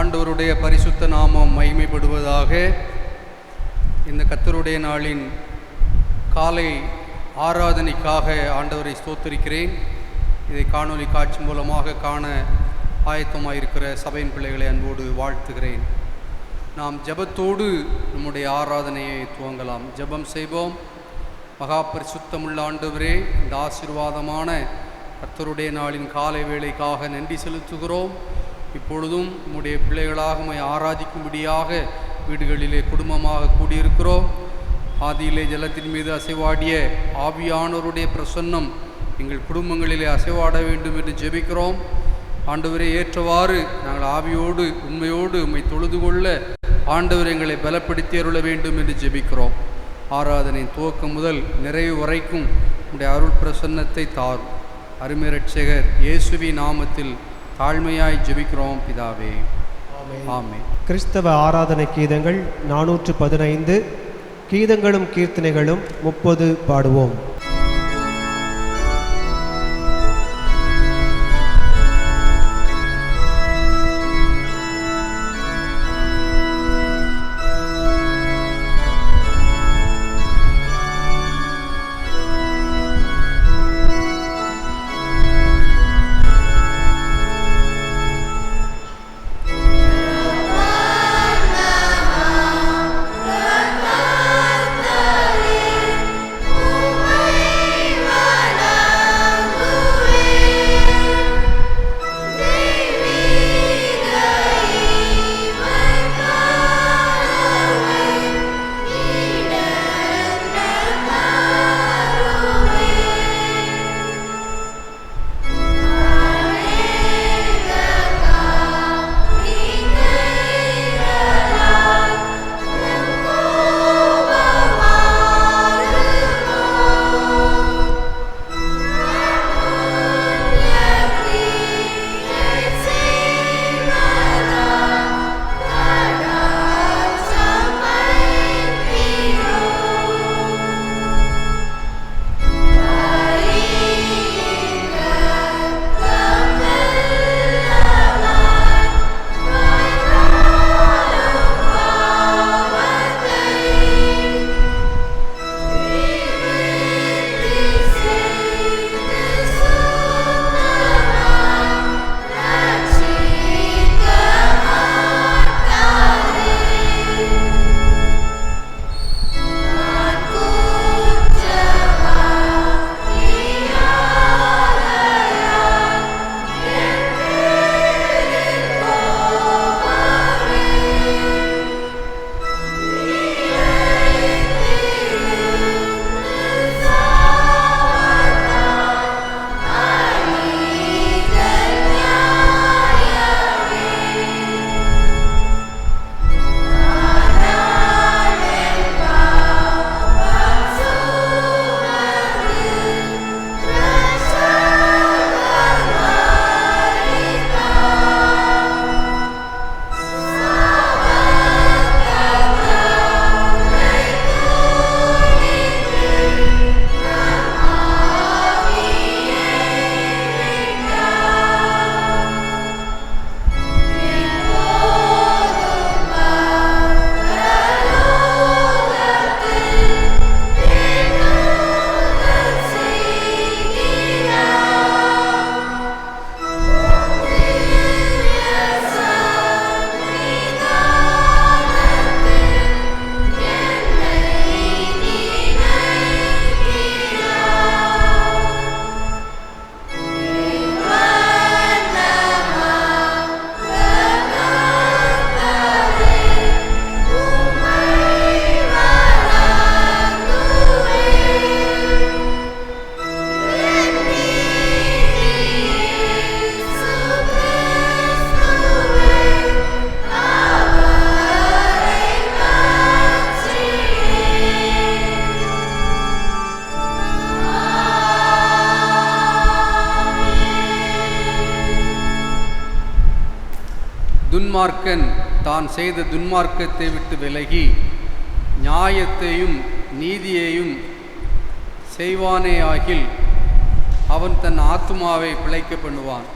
ஆண்டவருடைய பரிசுத்த நாமம் மகிமைப்படுவதாக. இந்த கர்த்தருடைய நாளின் காலை ஆராதனைக்காக ஆண்டவரை ஸ்தோத்திரிக்கிறேன். இதை காணொலி காட்சி மூலமாக காண ஆயத்தமாயிருக்கிற சபையின் பிள்ளைகளை அன்போடு வாழ்த்துகிறேன். நாம் ஜெபத்தோடு நம்முடைய ஆராதனையை துவங்கலாம். ஜெபம் செய்வோம். மகா பரிசுத்தமுள்ள ஆண்டவரே, இந்த ஆசீர்வாதமான கர்த்தருடைய நாளின் காலை வேளைக்காக நன்றி செலுத்துகிறோம். இப்பொழுதும் நம்முடைய பிள்ளைகளாக உம்மை ஆராதிக்கும்படியாக வீடுகளிலே குடும்பமாக கூடியிருக்கிறோம். ஆதியிலே ஜலத்தின் மீது அசைவாடிய ஆவியானவருடைய பிரசன்னம் எங்கள் குடும்பங்களிலே அசைவாட வேண்டும் என்று ஜெபிக்கிறோம். ஆண்டவரே, ஏற்றவாறு நாங்கள் ஆவியோடு உண்மையோடு உம்மை தொழுது கொள்ள ஆண்டவர் எங்களை பலப்படுத்தி அருள வேண்டும் என்று ஜெபிக்கிறோம். ஆராதனை துவக்கம் முதல் நிறைவு வரைக்கும் உம்முடைய அருள் பிரசன்னத்தை தாரும். அருமை இரட்சகர் இயேசுவின் நாமத்தில் தாழ்மையாய் ஜெபிக்கிறோம் பிதாவே, ஆமென். கிறிஸ்தவ ஆராதனை கீதங்கள் 415, கீதங்களும் கீர்த்தனைகளும் 30 பாடுவோம். துன்மார்க்கன் தான் செய்த துன்மார்க்கத்தை விட்டு விலகி நியாயத்தையும் நீதியையும் செய்வானேயாகில் அவன் தன் ஆத்துமாவை பிழைக்க பண்ணுவான்.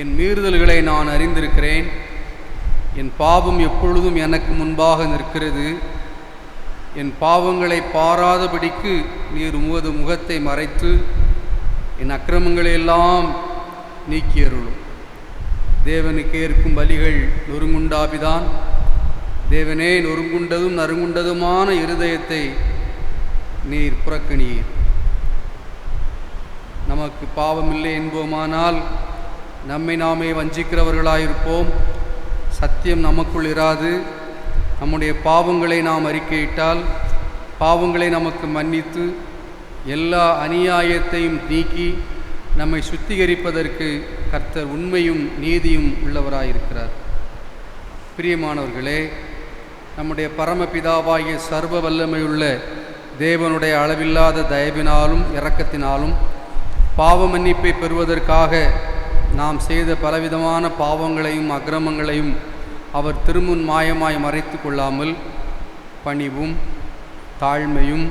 என் மீறுதல்களை நான் அறிந்திருக்கிறேன். என் பாவம் எப்பொழுதும் எனக்கு முன்பாக நிற்கிறது. என் பாவங்களை பாராதபடிக்கு நீர் உமது முகத்தை மறைத்து என் அக்கிரமங்களை எல்லாம் நீக்கியருளும். தேவனுக்கு ஏற்கும் பலிகள் நொறுங்குண்டாபிதான். தேவனே, நொறுங்குண்டதும் நறுங்குண்டதுமான இருதயத்தை நீர் புறக்கணியீர். நமக்கு பாவமில்லை என்போமானால் நம்மை நாமே வஞ்சிக்கிறவர்களாயிருப்போம். சத்தியம் நமக்குள் இராது. நம்முடைய பாவங்களை நாம் அறிக்கையிட்டால் பாவங்களை நமக்கு மன்னித்து எல்லா அநியாயத்தையும் நீக்கி நம்மை சுத்திகரிப்பதற்கு கர்த்தர் உண்மையும் நீதியும் உள்ளவராயிருக்கிறார். பிரியமானவர்களே, நம்முடைய பரமபிதாவாகிய சர்வ வல்லமையுள்ள தேவனுடைய அளவில்லாத தயவினாலும் இரக்கத்தினாலும் பாவ மன்னிப்பை பெறுவதற்காக நாம் செய்த பலவிதமான பாவங்களையும் அக்கிரமங்களையும் அவர் திருமுன் மாயமாய் மறைத்து கொள்ளாமல் பணிவும் தாழ்மையும்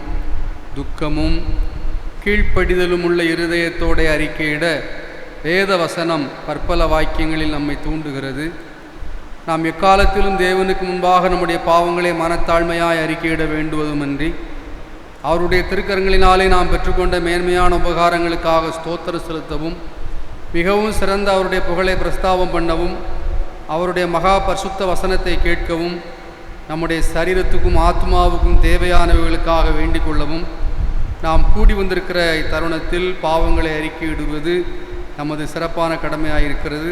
துக்கமும் கீழ்ப்படிதலும் உள்ள இருதயத்தோടെ அறிக்கையிட வேத வசனம் பற்பல வாக்கியங்களில் நம்மை தூண்டுகிறது. நாம் எக்காலத்திலும் தேவனுக்கு முன்பாக நம்முடைய பாவங்களை மனத்தாழ்மையாய் அறிக்கையிட வேண்டுவதுமன்றி அவருடைய திருக்கரங்களினாலே நாம் பெற்றுக்கொண்ட மேன்மையான உபகாரங்களுக்காக ஸ்தோத்திரம் செலுத்தவும் மிகவும் சிறந்த அவருடைய புகழை பிரஸ்தாபம் பண்ணவும் அவருடைய மகா பரிசுத்த வசனத்தை கேட்கவும் நம்முடைய சரீரத்துக்கும் ஆத்மாவுக்கும் தேவையானவைகளுக்காக வேண்டிக் கொள்ளவும் நாம் கூடி வந்திருக்கிற இத்தருணத்தில் பாவங்களை அறிக்கையிடுவது நமது சிறப்பான கடமையாயிருக்கிறது.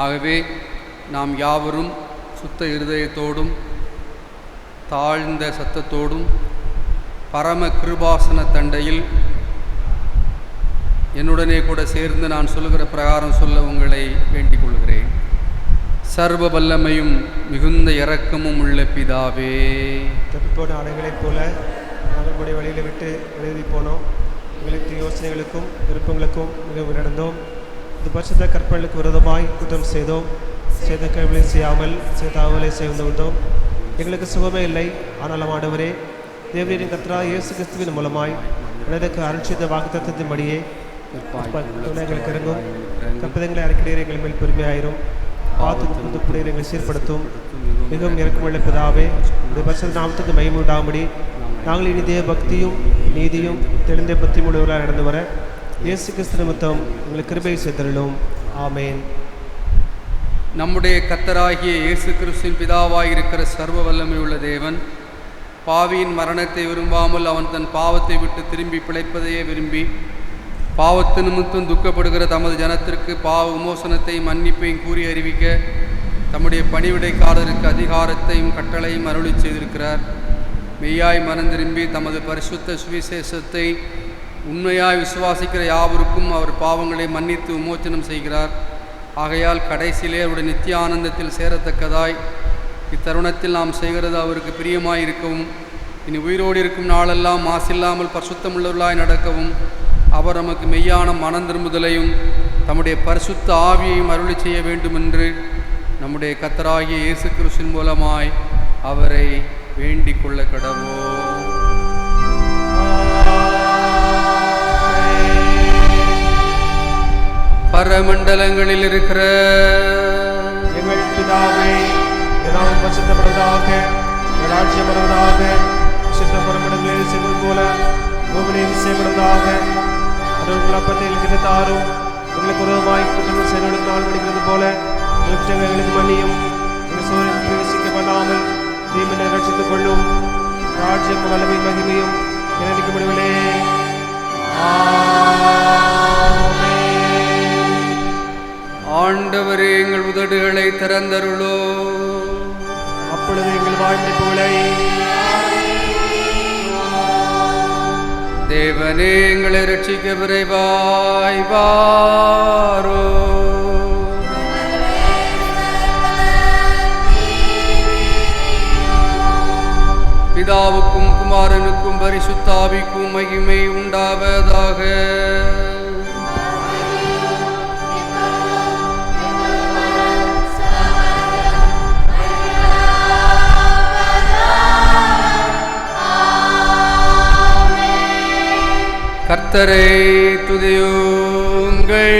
ஆகவே நாம் யாவரும் சுத்த இருதயத்தோடும் தாழ்ந்த சத்தத்தோடும் பரம கிருபாசன தண்டையில் என்னுடனே கூட சேர்ந்து நான் சொல்லுகிற பிரகாரம் சொல்ல உங்களை வேண்டிக் கொள்கிறேன். சர்வ வல்லமையும் மிகுந்த இரக்கமும் உள்ள பிதாவே, தப்பிப்போன ஆடைகளைப் போல நாங்களுடைய வழியில் விட்டு எழுதி போனோம். எங்களுக்கு யோசனைகளுக்கும் விருப்பங்களுக்கும் மிகவும் நடந்தோம். இது பரிசுத்த கற்பனைகளுக்கு விரோதமாய் குற்றம் செய்தோம். செய்த கேள்விகளை செய்யாமல் செய்தாவலை செய்து வந்தோம். எங்களுக்கு சுகமே இல்லை. ஆனாலும் ஆண்டவரே, தேவனின் கர்த்தராகிய இயேசு கிறிஸ்துவின் மூலமாய் எனக்கு அருள் செய்த வாக்குத்தத்தத்தின்படியே எங்களுக்கு இறங்கும். கற்பதங்களை அறிக்கையிட எங்கள் மேல் பெருமையாயிரும். பார்த்து புதுப்புடைய எங்களை சீர்படுத்தும். மிகவும் இறக்கமுள்ள பிதாவே, இந்த பரிசுத்த நாமத்துக்கு மகிமை உண்டாகும்படி நாங்கள் இனி தேவ பக்தியும் நீதியும் தெளிந்த பக்தி உடையவர்களாக நடந்து வர இயேசு கிறிஸ்து நிமித்தம் எங்களுக்கு கிருபை செய்தருளும். ஆமேன். நம்முடைய கர்த்தராகிய இயேசு கிறிஸ்துவின் பிதாவாயிருக்கிற சர்வ வல்லமை உள்ள தேவன் பாவியின் மரணத்தை விரும்பாமல் அவன் தன் பாவத்தை விட்டு திரும்பி பிழைப்பதையே விரும்பி பாவத்து நிமித்தம் துக்கப்படுகிற தமது ஜனத்திற்கு பாவ விமோசனத்தை மன்னிப்பையும் கூறி அறிவிக்க தம்முடைய பணிவிடைக்காரருக்கு அதிகாரத்தையும் கட்டளையும் அருளி செய்திருக்கிறார். மெய்யாய் மனம் திரும்பி தமது பரிசுத்த சுவிசேஷத்தை உண்மையாய் விசுவாசிக்கிற யாவருக்கும் அவர் பாவங்களை மன்னித்து விமோச்சனம் செய்கிறார். ஆகையால் கடைசியிலே அவருடைய நித்திய ஆனந்தத்தில் சேரத்தக்கதாய் இத்தருணத்தில் நாம் செய்கிறது அவருக்கு பிரியமாய் இருக்கவும் இனி உயிரோடு இருக்கும் நாளெல்லாம் மாசில்லாமல் பரிசுத்தமுள்ளவர்களாய் நடக்கவும் அவர் நமக்கு மெய்யான மனம் திரும்புதலையும் தம்முடைய பரிசுத்த ஆவியையும் அருளி செய்ய வேண்டுமென்று நம்முடைய கர்த்தராகிய இயேசு கிறிஸ்துவின் மூலமாய் அவரை வேண்டிக் கொள்ள கடவோம். பரமண்டலங்களில் இருக்கிற எங்கள் பிதாவே, நாமம் பரிசுத்தப்படுவதாக, உம்முடைய ராஜ்யம் வருவதாக, விசுத்த பரமண்டலங்களில் செய்வது போல பூமியிலும் செய்யப்படுவதாக. அதற்கு அப்பத்தை எங்களுக்கு தாரும். எங்களுக்கு விரோதமாய் குற்றங்கள் செய்து நாள் படிக்கிறது போல எங்களுக்கு மன்னியும். எங்கள் சூரியன் பிரவேசிக்க பண்ணாமல் தீமையை ரட்சித்துக் கொள்ளும். ராஜ்யம் வல்லமை மகிமையும் எனக்கு முடிவிலே. ஆண்டவரே, எங்கள் உதடுகளை திறந்தருளோ. அப்பொழுது எங்கள் வாழ்நிலைப்புகளை தேவனே எங்களை ரட்சிக்க விரைவாய் வாரோ. பிதாவுக்கும் குமாரனுக்கும் பரிசுத்த ஆவிக்கும் மகிமை உண்டாவதாக. கர்த்தரை துதியுங்கள்.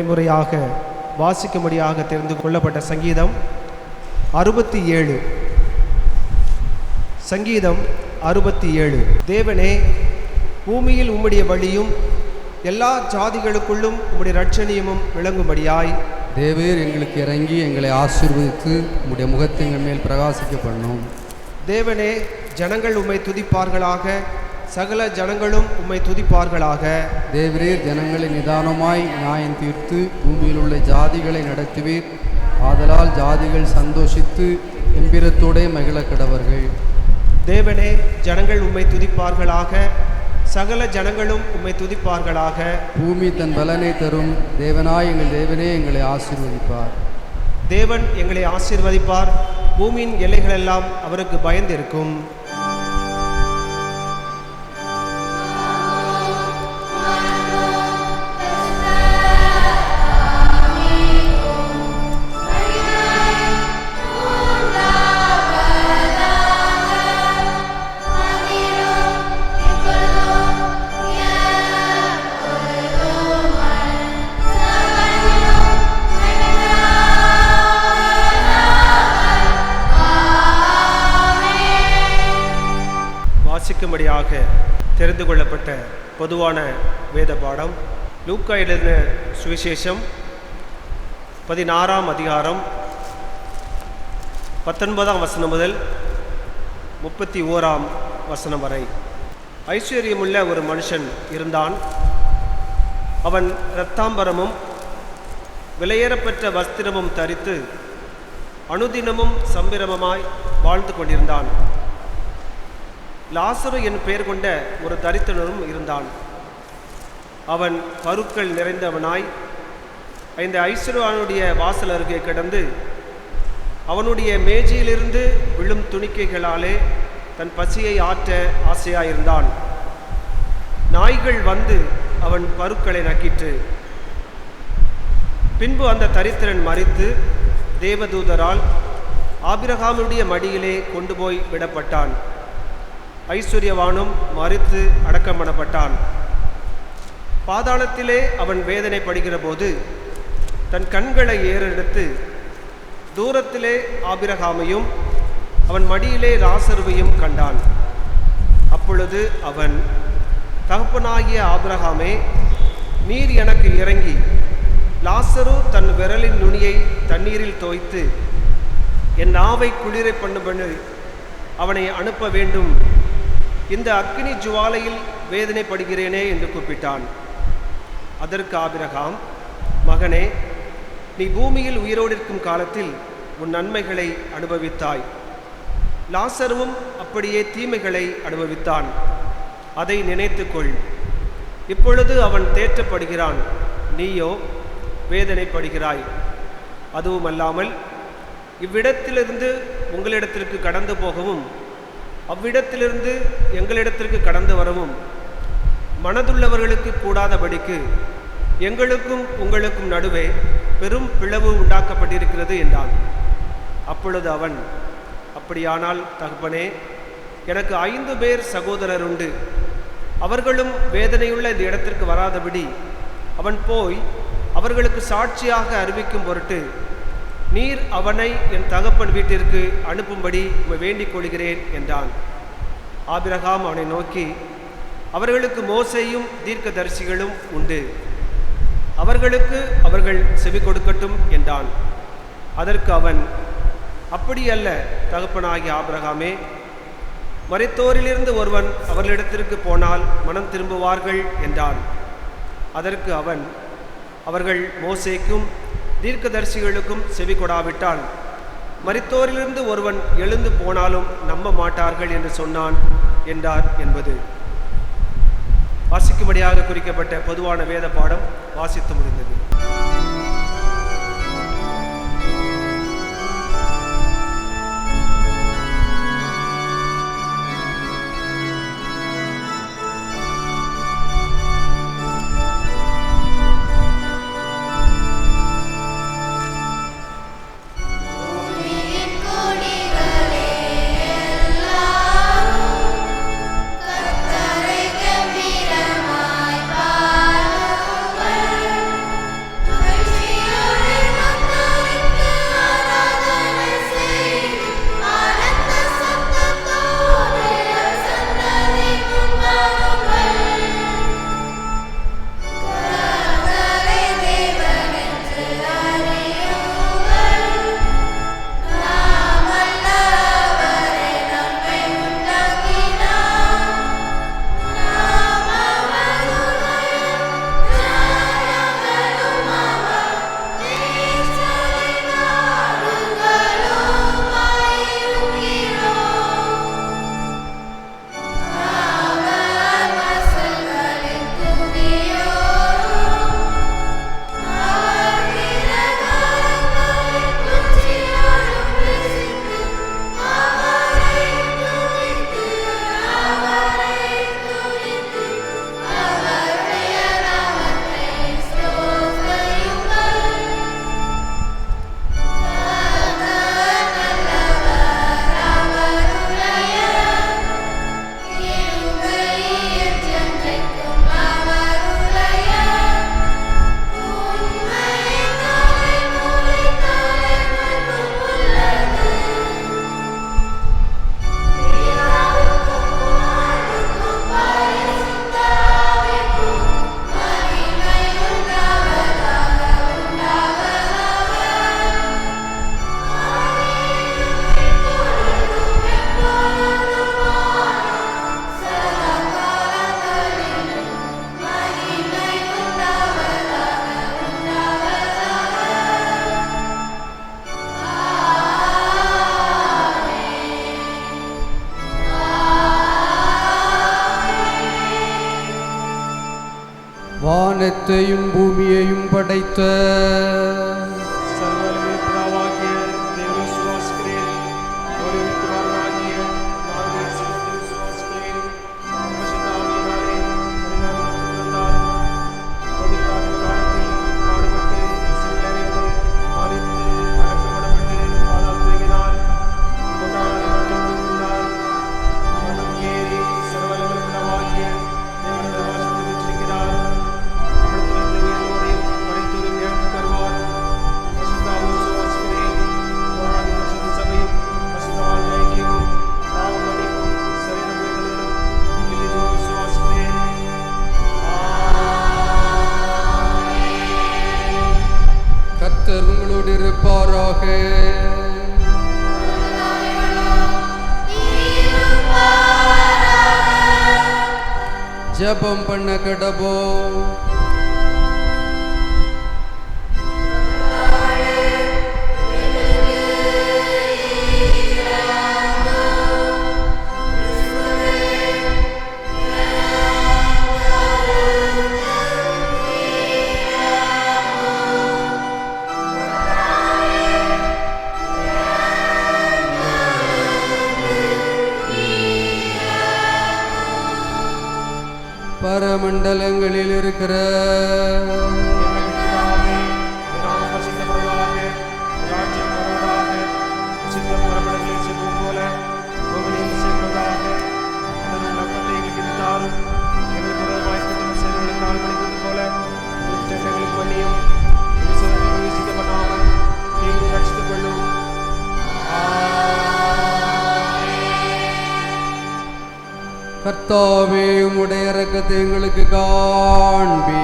முறையாக வாசிக்கும்படியாக தெரிந்து கொள்ளப்பட்ட சங்கீதம் 67. சங்கீதம் 67. தேவனே, பூமியில் உம்முடைய வழியும் எல்லா ஜாதிகளுக்குள்ளும் உம்முடைய இரட்சணியமும் விளங்கும்படியாய் தேவரீர் எங்களுக்கு இறங்கி எங்களை ஆசீர்வதித்து உம்முடைய முகத்தை எங்கள் மேல் பிரகாசிக்க பண்ணும். தேவனே, ஜனங்கள் உம்மை துதிப்பார்களாக, சகல ஜனங்களும் உம்மை துதிப்பார்களாக. தேவரீர் ஜனங்களை நிதானமாய் நியாயம் தீர்த்து பூமியில் உள்ள ஜாதிகளை நடத்துவீர். ஆதலால் ஜாதிகள் சந்தோஷித்து எம்பிரத்தோடே மகிழ கடவர்கள். தேவனே, ஜனங்கள் உம்மை துதிப்பார்களாக, சகல ஜனங்களும் உம்மை துதிப்பார்களாக. பூமி தன் பலனை தரும். தேவனாய் எங்கள் தேவனே எங்களை ஆசீர்வதிப்பார். தேவன் எங்களை ஆசீர்வதிப்பார். பூமியின் எல்லைகளெல்லாம் அவருக்கு பயந்திருக்கும். வாசிக்கும்படியாக தெரிந்து கொள்ளப்பட்ட பொதுவான வேத பாடம் லூக்கா எழுதின சுவிசேஷம் 16ஆம் அதிகாரம் 19ஆம் வசனம் முதல் 31ஆம் வசனம் வரை. ஐஸ்வர்யமுள்ள ஒரு மனுஷன் இருந்தான். அவன் இரத்தாம்பரமும் விலையேறப்பெற்ற வஸ்திரமும் தரித்து அனுதினமும் சம்பிரமமாய் வாழ்ந்து கொண்டிருந்தான். லாசரு என் பெயர் கொண்ட ஒரு தரித்திரனும் இருந்தான். அவன் பருக்கள் நிறைந்தவனாய் இந்த ஐஸ்வர்யவானுடைய வாசல் அருகே கிடந்து அவனுடைய மேஜையிலிருந்து விழும் துணிக்கைகளாலே தன் பசியை ஆற்ற ஆசையாயிருந்தான். நாய்கள் வந்து அவன் பருக்களை நக்கிற்று. பின்பு அந்த தரித்திரன் மரித்து தேவதூதரால் ஆபிரகாமுடைய மடியிலே கொண்டு போய் விடப்பட்டான். ஐஸ்வர்யவானும் மரித்து அடக்கம் பண்ணப்பட்டான். பாதாளத்திலே அவன் வேதனைப்படுகிற போது தன் கண்களை ஏறெடுத்து தூரத்திலே ஆபிரகாமையும் அவன் மடியிலே லாசருவையும் கண்டான். அப்பொழுது அவன், தகப்பனாகிய ஆபிரகாமே, நீர் எனக்கு இறங்கி லாசரு தன் விரலின் நுனியை தண்ணீரில் தோய்த்து என் நாவை குளிரை பண்ணும்படி அவனை அனுப்ப வேண்டும். இந்த அக்கினி ஜுவாலையில் வேதனைப்படுகிறேனே என்று கூப்பிட்டான். அதற்கு ஆபிரகாம், மகனே, நீ பூமியில் உயிரோடு இருக்கும் காலத்தில் உன் நன்மைகளை அனுபவித்தாய். லாசருவும் அப்படியே தீமைகளை அனுபவித்தான். அதை நினைத்துக்கொள். இப்பொழுது அவன் தேற்றப்படுகிறான், நீயோ வேதனைப்படுகிறாய். அதுவும் அல்லாமல் இவ்விடத்திலிருந்து உங்களிடத்திற்கு கடந்து போகவும் அவ்விடத்திலிருந்து எங்களிடத்திற்கு கடந்து வரவும் மனதுள்ளவர்களுக்கு கூடாதபடிக்கு எங்களுக்கும் உங்களுக்கும் நடுவே பெரும் பிளவு உண்டாக்கப்பட்டிருக்கிறது என்றான். அப்பொழுது அவன், அப்படியானால் தகப்பனே, எனக்கு 5 பேர் சகோதரர் உண்டு. அவர்களும் வேதனையுள்ள இந்த இடத்திற்கு வராதபடி அவன் போய் அவர்களுக்கு சாட்சியாக அறிவிக்கும் பொருட்டு நீர் அவனை என் தகப்பன் வீட்டிற்கு அனுப்பும்படி வேண்டிக் கொள்கிறேன் என்றான். ஆபிரகாம் அவனை நோக்கி, அவர்களுக்கு மோசேயும் தீர்க்கதரிசிகளும் உண்டு. அவர்களுக்கு அவர்கள் செவி கொடுக்கட்டும் என்றான். அதற்கு அவன், அப்படியல்ல தகப்பனாகிய ஆபிரகாமே, மரித்தோரிலிருந்து ஒருவன் அவர்களிடத்திற்கு போனால் மனம் திரும்புவார்கள் என்றான். அதற்கு அவன், அவர்கள் மோசேக்கும் தீர்க்கதரிசிகளுக்கும் செவி கொடாவிட்டால் மரித்தோரிலிருந்து ஒருவன் எழுந்து போனாலும் நம்ப மாட்டார்கள் என்று சொன்னான் என்றார் என்பது வாசிக்கும்படியாக குறிக்கப்பட்ட பொதுவான வேத பாடம் வாசித்து முடிந்தது. வானத்தையும் பூமியையும் படைத்த சர்வவல்லமை பிதாவாகிய தேவனை விசுவாசிக்கிறேன். ஒரே குமாரனாகிய நான் இயேசுவை விசுவாசிக்கிறேன். பரிசுத்த ஆவியினாலே பரிணாமம் பிறந்தார். பதினாறு காலத்தில் பாடுபட்டு சிலுவையிலே மரித்து அடக்கப்பட்டு பாதாளத்தில் இறங்கினார். மூன்றாம் நாள் எழுந்திருந்தார். மரணம் ஏறி சர்வவல்லமை பிதாவாகிய தேவனுடைய வாசத்தில் வீற்றிருக்கிறார். நம்மிடத்திலிருந்து உயிரோரையும் மரித்தோரையும் எழுந்து தருவார். பரிசுத்த ஆவியை விசுவாசிக்கிறேன். போராடி பரிசுத்த சபையும் பரிசுத்த வாழ்வை ஐக்கியமும் பாவ மன்னிப்பும் சரீர உயிர்த்தெழுதலும் நித்திய விசுவாசிக்கிறேன். கர்த்தர் உங்களோடு இருப்பாராக. ஜெபம் பண்ண கடவோம். பரமண்டலங்களில் இருக்கிற எங்கள் பிதாவே, உம்முடைய நாமம் பரிசுத்தப்படுவதாக. உம்முடைய ராஜ்யம் வருவதாக. சித்தம் பரமண்டலங்களில் செய்வது போல பூமியிலும் செய்வதாக. அன்றாட அப்பத்தை எங்களுக்கு இன்று தாரும். எங்களுக்கு விரோதமாய் குற்றம் செய்தவர்களுக்கு நாங்கள் மன்னிப்பது போல எங்கள் குற்றங்களுக்கு மன்னியும். எங்கள் சோதனையில் பிரவேசிக்கப்படாமல் தீங்கை ரட்சித்துக் கொள்ளும். கர்த்தாவே உம்முடைய இரக்கத்தை எங்களுக்கு காண்பியோ.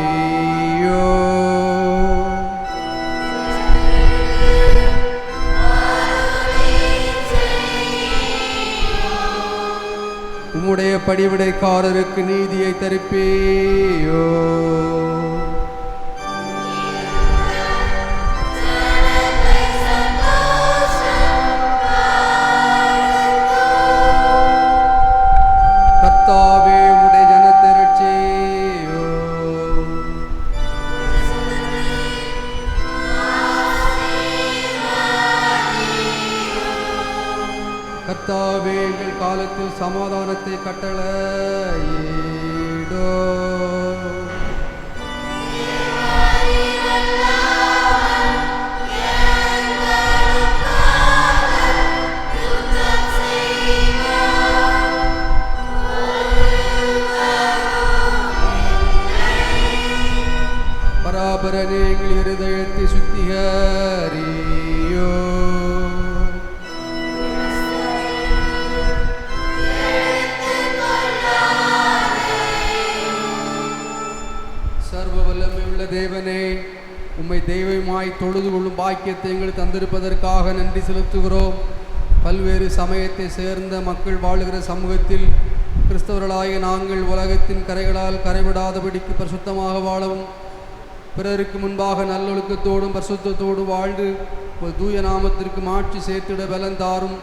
உம்முடைய படிவிடைக்காரருக்கு நீதியை தரிப்பேயோ. கர்த்தாவே உம்முடைய ஜனத்தை ரட்சியோ. கர்த்தாவே எங்கள் காலத்தில் சமாதானத்தை கட்டளையிடோ. பராபரனே எங்கள் இருதயத்தை சுத்திகரியோ. சர்வ வல்லமை உள்ள தேவனே, உம்மை தெய்வமாய் தொழுது கொள்ளும் பாக்கியத்தை எங்களுக்கு தந்திருப்பதற்காக நன்றி செலுத்துகிறோம். பல்வேறு சமயத்தை சேர்ந்த மக்கள் வாழுகிற சமூகத்தில் கிறிஸ்தவர்களாகிய நாங்கள் உலகத்தின் கரைகளால் கரைவிடாதபடிக்கு பரிசுத்தமாக வாழவும், பிறருக்கு முன்பாக நல்லொழுக்கத்தோடும் பரிசுத்தத்தோடும் வாழ்ந்து ஒரு தூய நாமத்திற்கு மாற்றி சேர்த்திட பலன் தாரும்.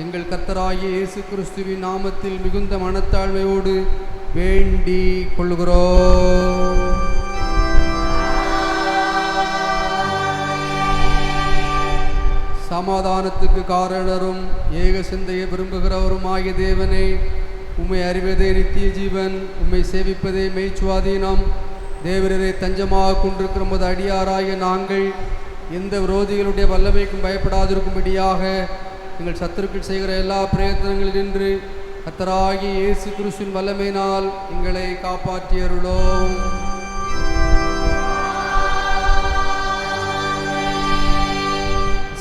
எங்கள் கர்த்தராகிய இயேசு கிறிஸ்துவின் நாமத்தில் மிகுந்த மனத்தாழ்மையோடு வேண்டிக் கொள்கிறோம். சமாதானத்துக்கு காரணரும் ஏக சிந்தையை விரும்புகிறவரும் ஆகிய தேவனே, உம்மை அறிவதே நித்திய ஜீவன், உம்மை சேவிப்பதே மெய்ச்சுவாதீனம். தேவரரை தஞ்சமாக கொண்டிருக்கிற போது அடியாராகிய நாங்கள் எந்த விரோதிகளுடைய வல்லமைக்கும் பயப்படாதிருக்கும்படியாக எங்கள் சத்துருக்கள் செய்கிற எல்லா பிரயத்தனங்களினின்று கர்த்தராகிய இயேசு கிறிஸ்துவின் வல்லமையினால் எங்களை காப்பாற்றியருளோம்.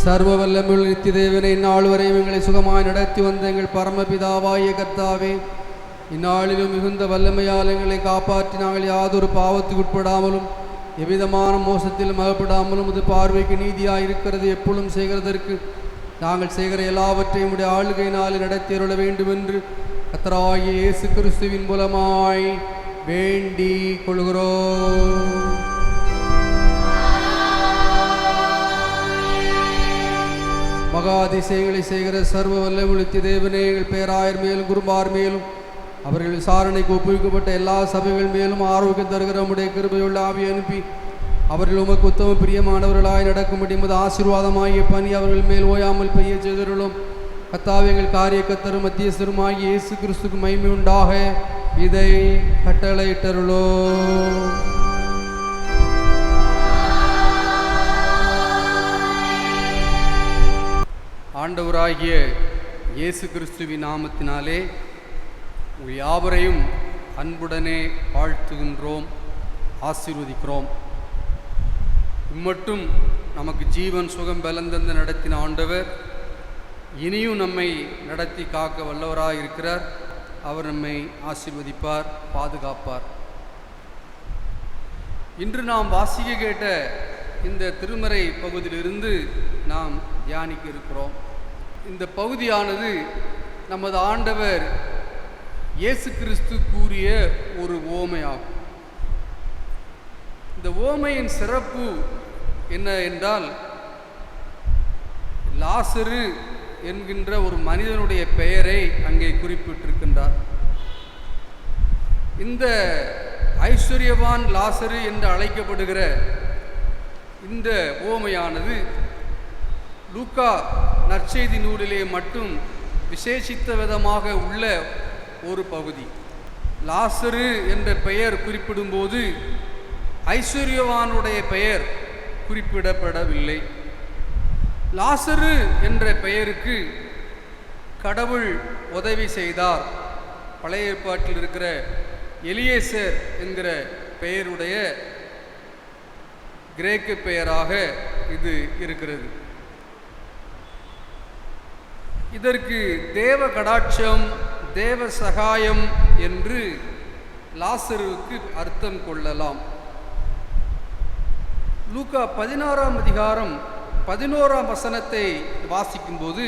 சர்வ வல்லமையுள்ள நித்திய தேவனை இந்நாள் வரையும் எங்களை சுகமாய் நடத்தி வந்த எங்கள் பரமபிதாவாகிய கர்த்தாவே, இந்நாளிலும் மிகுந்த வல்லமையால் எங்களை காப்பாற்றி நாங்கள் யாதொரு பாவத்துக்கு உட்படாமலும் எவ்விதமான மோசத்திலும் அகப்படாமலும் இது பார்வைக்கு நீதியாக இருக்கிறது எப்பொழுதும் செய்கிறதற்கு நாங்கள் செய்கிற எல்லாவற்றையும் உடைய ஆளுகையினால் நடத்தியருள வேண்டும் என்று கர்த்தராகிய இயேசு கிறிஸ்துவின் மூலமாய் வேண்டிக் கொள்கிறோம். மகா அதிசயங்களை செய்கிற சர்வ வல்லமையுள்ள தேவனே, எங்கள் பேராயர் மேலும் குருமார் மேலும் அவர்கள் விசாரணைக்கு ஒப்புவிக்கப்பட்ட எல்லா சபைகள் மேலும் ஆரோக்கியம் தருகிற உம்முடைய கிருபையுள்ள ஆவியை அனுப்பி அவர்கள் உமக்கு உத்தம பிரியமானவர்களாய் நடக்கும்படி எமது ஆசீர்வாதமாகிய பணி அவர்கள் மேல் ஓயாமல் பெய்ய செய்தருளும். கர்த்தாவே, எங்கள் காரிய கர்த்தரும் மத்தியஸ்தருமாகிய இயேசு கிறிஸ்துக்கு மகிமை உண்டாக இதை கட்டளையிட்டருளோ. ஆண்டவராகிய இயேசு கிறிஸ்துவின் நாமத்தினாலே உங்கள் யாவரையும் அன்புடனே வாழ்த்துகின்றோம், ஆசீர்வதிக்கிறோம். இம்மட்டும் நமக்கு ஜீவன் சுகம் பலந்தந்து நடத்தின ஆண்டவர் இனியும் நம்மை நடத்தி காக்க வல்லவராக இருக்கிறார். அவர் நம்மை ஆசீர்வதிப்பார், பாதுகாப்பார். இன்று நாம் வாசிக்க கேட்ட இந்த திருமறை பகுதியிலிருந்து நாம் தியானிக்க இருக்கிறோம். இந்த பகுதியானது நமது ஆண்டவர் இயேசு கிறிஸ்து கூறிய ஒரு ஓமையாகும். இந்த ஓமையின் சிறப்பு என்ன என்றால், லாசரு என்கின்ற ஒரு மனிதனுடைய பெயரை அங்கே குறிப்பிட்டிருக்கின்றார். இந்த ஐஸ்வர்யவான் லாசரு என்று அழைக்கப்படுகிற இந்த ஓமையானது லூக்கா நற்செய்தி நூலிலே மட்டும் விசேஷித்த விதமாக உள்ள ஒரு பகுதி. லாசரு என்ற பெயர் குறிப்பிடும்போது ஐஸ்வர்யவானுடைய பெயர் குறிப்பிடப்படவில்லை. லாசரு என்ற பெயருக்கு கடவுள் உதவி செய்தார். பழைய ஏற்பாட்டில் இருக்கிற எலியேசர் என்கிற பெயருடைய கிரேக்க பெயராக இது இருக்கிறது. இதற்கு தேவ கடாட்சம், தேவ சகாயம் என்று லாசருவுக்கு அர்த்தம் கொள்ளலாம். லூக்கா 16ஆம் அதிகாரம் 11ஆம் வசனத்தை வாசிக்கும்போது,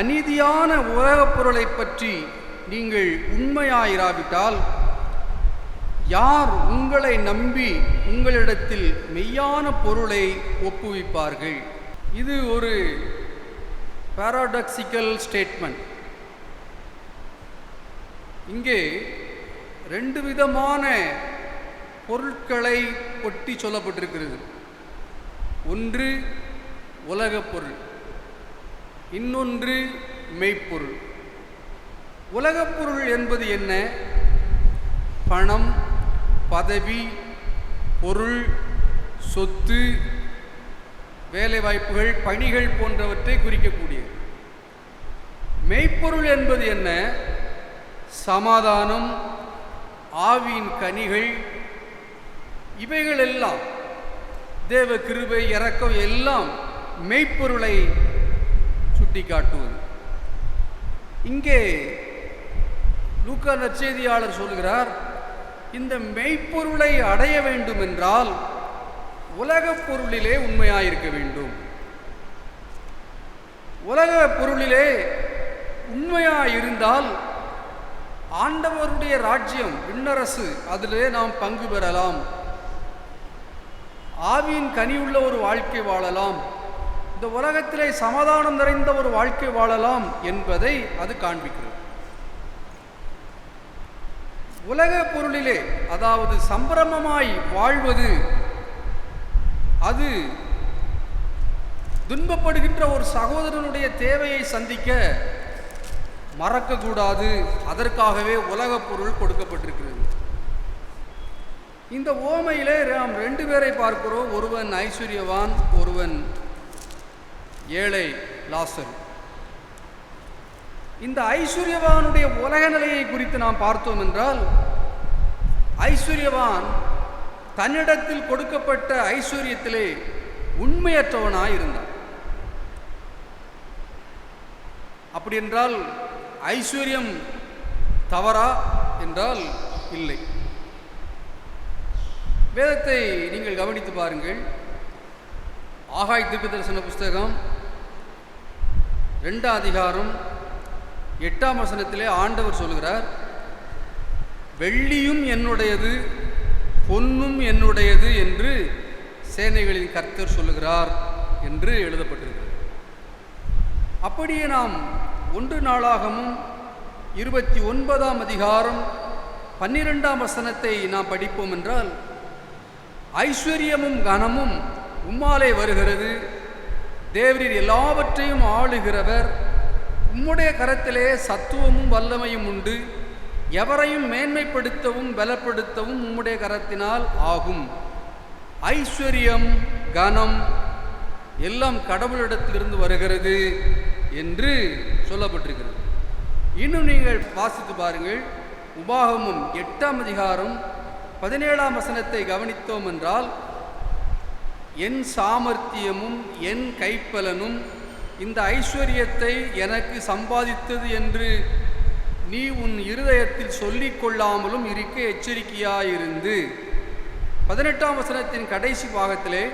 அநீதியான உலகப் பொருளை பற்றி நீங்கள் உண்மையாயிராவிட்டால் யார் உங்களை நம்பி உங்களிடத்தில் மெய்யான பொருளை ஒப்புவிப்பார்கள்? இது ஒரு பாராடாக்சிக்கல் ஸ்டேட்மெண்ட். இங்கே ரெண்டு விதமான பொருட்களை ஒட்டி சொல்லப்பட்டிருக்கிறது. ஒன்று உலகப் பொருள், இன்னொன்று மெய்ப்பொருள். உலகப் பொருள் என்பது என்ன? பணம், பதவி, பொருள், சொத்து, வேலைவாய்ப்புகள், பணிகள் போன்றவற்றை குறிக்கக்கூடியது. மெய்ப்பொருள் என்பது என்ன? சமாதானம், ஆவியின் கனிகள், இவைகள் எல்லாம், தேவ கிருபை, இரக்கம் எல்லாம் மெய்ப்பொருளை சுட்டி காட்டுவது. இங்கே லூக்கா நற்செய்தியாளர் சொல்கிறார், இந்த மெய்ப்பொருளை அடைய வேண்டும் என்றால் உலகப் பொருளிலே உண்மையாயிருக்க வேண்டும். உலக பொருளிலே உண்மையாயிருந்தால் ஆண்டவருடைய ராஜ்யம், விண்ணரசு, அதிலே நாம் பங்கு பெறலாம். ஆவியின் கனியுள்ள ஒரு வாழ்க்கை வாழலாம். இந்த உலகத்திலே சமாதானம் நிறைந்த ஒரு வாழ்க்கை வாழலாம் என்பதை அது காண்பிக்கிறது. உலக பொருளிலே, அதாவது சம்பிரமமாய் வாழ்வது, அது துன்பப்படுகின்ற ஒரு சகோதரனுடைய தேவையை சந்திக்க மறக்கக்கூடாது. அதற்காகவே உலகப் பொருள் கொடுக்கப்பட்டிருக்கிறது. இந்த ஓமையிலே நாம் ரெண்டு பேரை பார்க்கிறோம். ஒருவன் ஐஸ்வர்யவான், ஒருவன் ஏழை லாசரு. இந்த ஐஸ்வர்யவானுடைய உலக நிலையை குறித்து நாம் பார்த்தோம் என்றால், ஐஸ்வர்யவான் தன்னிடத்தில் கொடுக்கப்பட்ட ஐஸ்வர்யத்திலே உண்மையற்றவனாய் இருந்தான். அப்படி என்றால் ஐஸ்வர்யம் தவறா என்றால் இல்லை. வேதத்தை நீங்கள் கவனித்து பாருங்கள். ஆகாய் தீர்க்கதரிசன புஸ்தகம் 2ஆம் அதிகாரம் 8ஆம் வசனத்திலே ஆண்டவர் சொல்கிறார், வெள்ளியும் என்னுடையது, பொன்னும் என்னுடையது என்று சேனைகளின் கர்த்தர் சொல்லுகிறார் என்று எழுதப்பட்டிருக்கிறது. அப்படியே நாம் 1 நாளாகமும் 29ஆம் அதிகாரம் 12ஆம் வசனத்தை நாம் படிப்போம் என்றால், ஐஸ்வர்யமும் கனமும் உம்மாலே வருகிறது, தேவரீர் எல்லாவற்றையும் ஆளுகிறவர், உம்முடைய கரத்திலே சத்துவமும் வல்லமையும் உண்டு, எவரையும் மேன்மைப்படுத்தவும் பலப்படுத்தவும் உம்முடைய கரத்தினால் ஆகும். ஐஸ்வர்யம் கனம் எல்லாம் கடவுளிடத்திலிருந்து வருகிறது என்று சொல்லப்பட்டிருக்கிறது. இன்னும் நீங்கள் வாசித்து பாருங்கள், உபாகமம் 8ஆம் அதிகாரம் 17ஆம் வசனத்தை கவனித்தோம் என்றால், என் சாமர்த்தியமும் என் கைப்பலனும் இந்த ஐஸ்வர்யத்தை எனக்கு சம்பாதித்தது என்று நீ உன் இருதயத்தில் சொல்லிக் கொள்ளாமலும் இருக்க எச்சரிக்கையாயிருந்து. 18ஆம் வசனத்தின் கடைசி பாகத்திலே,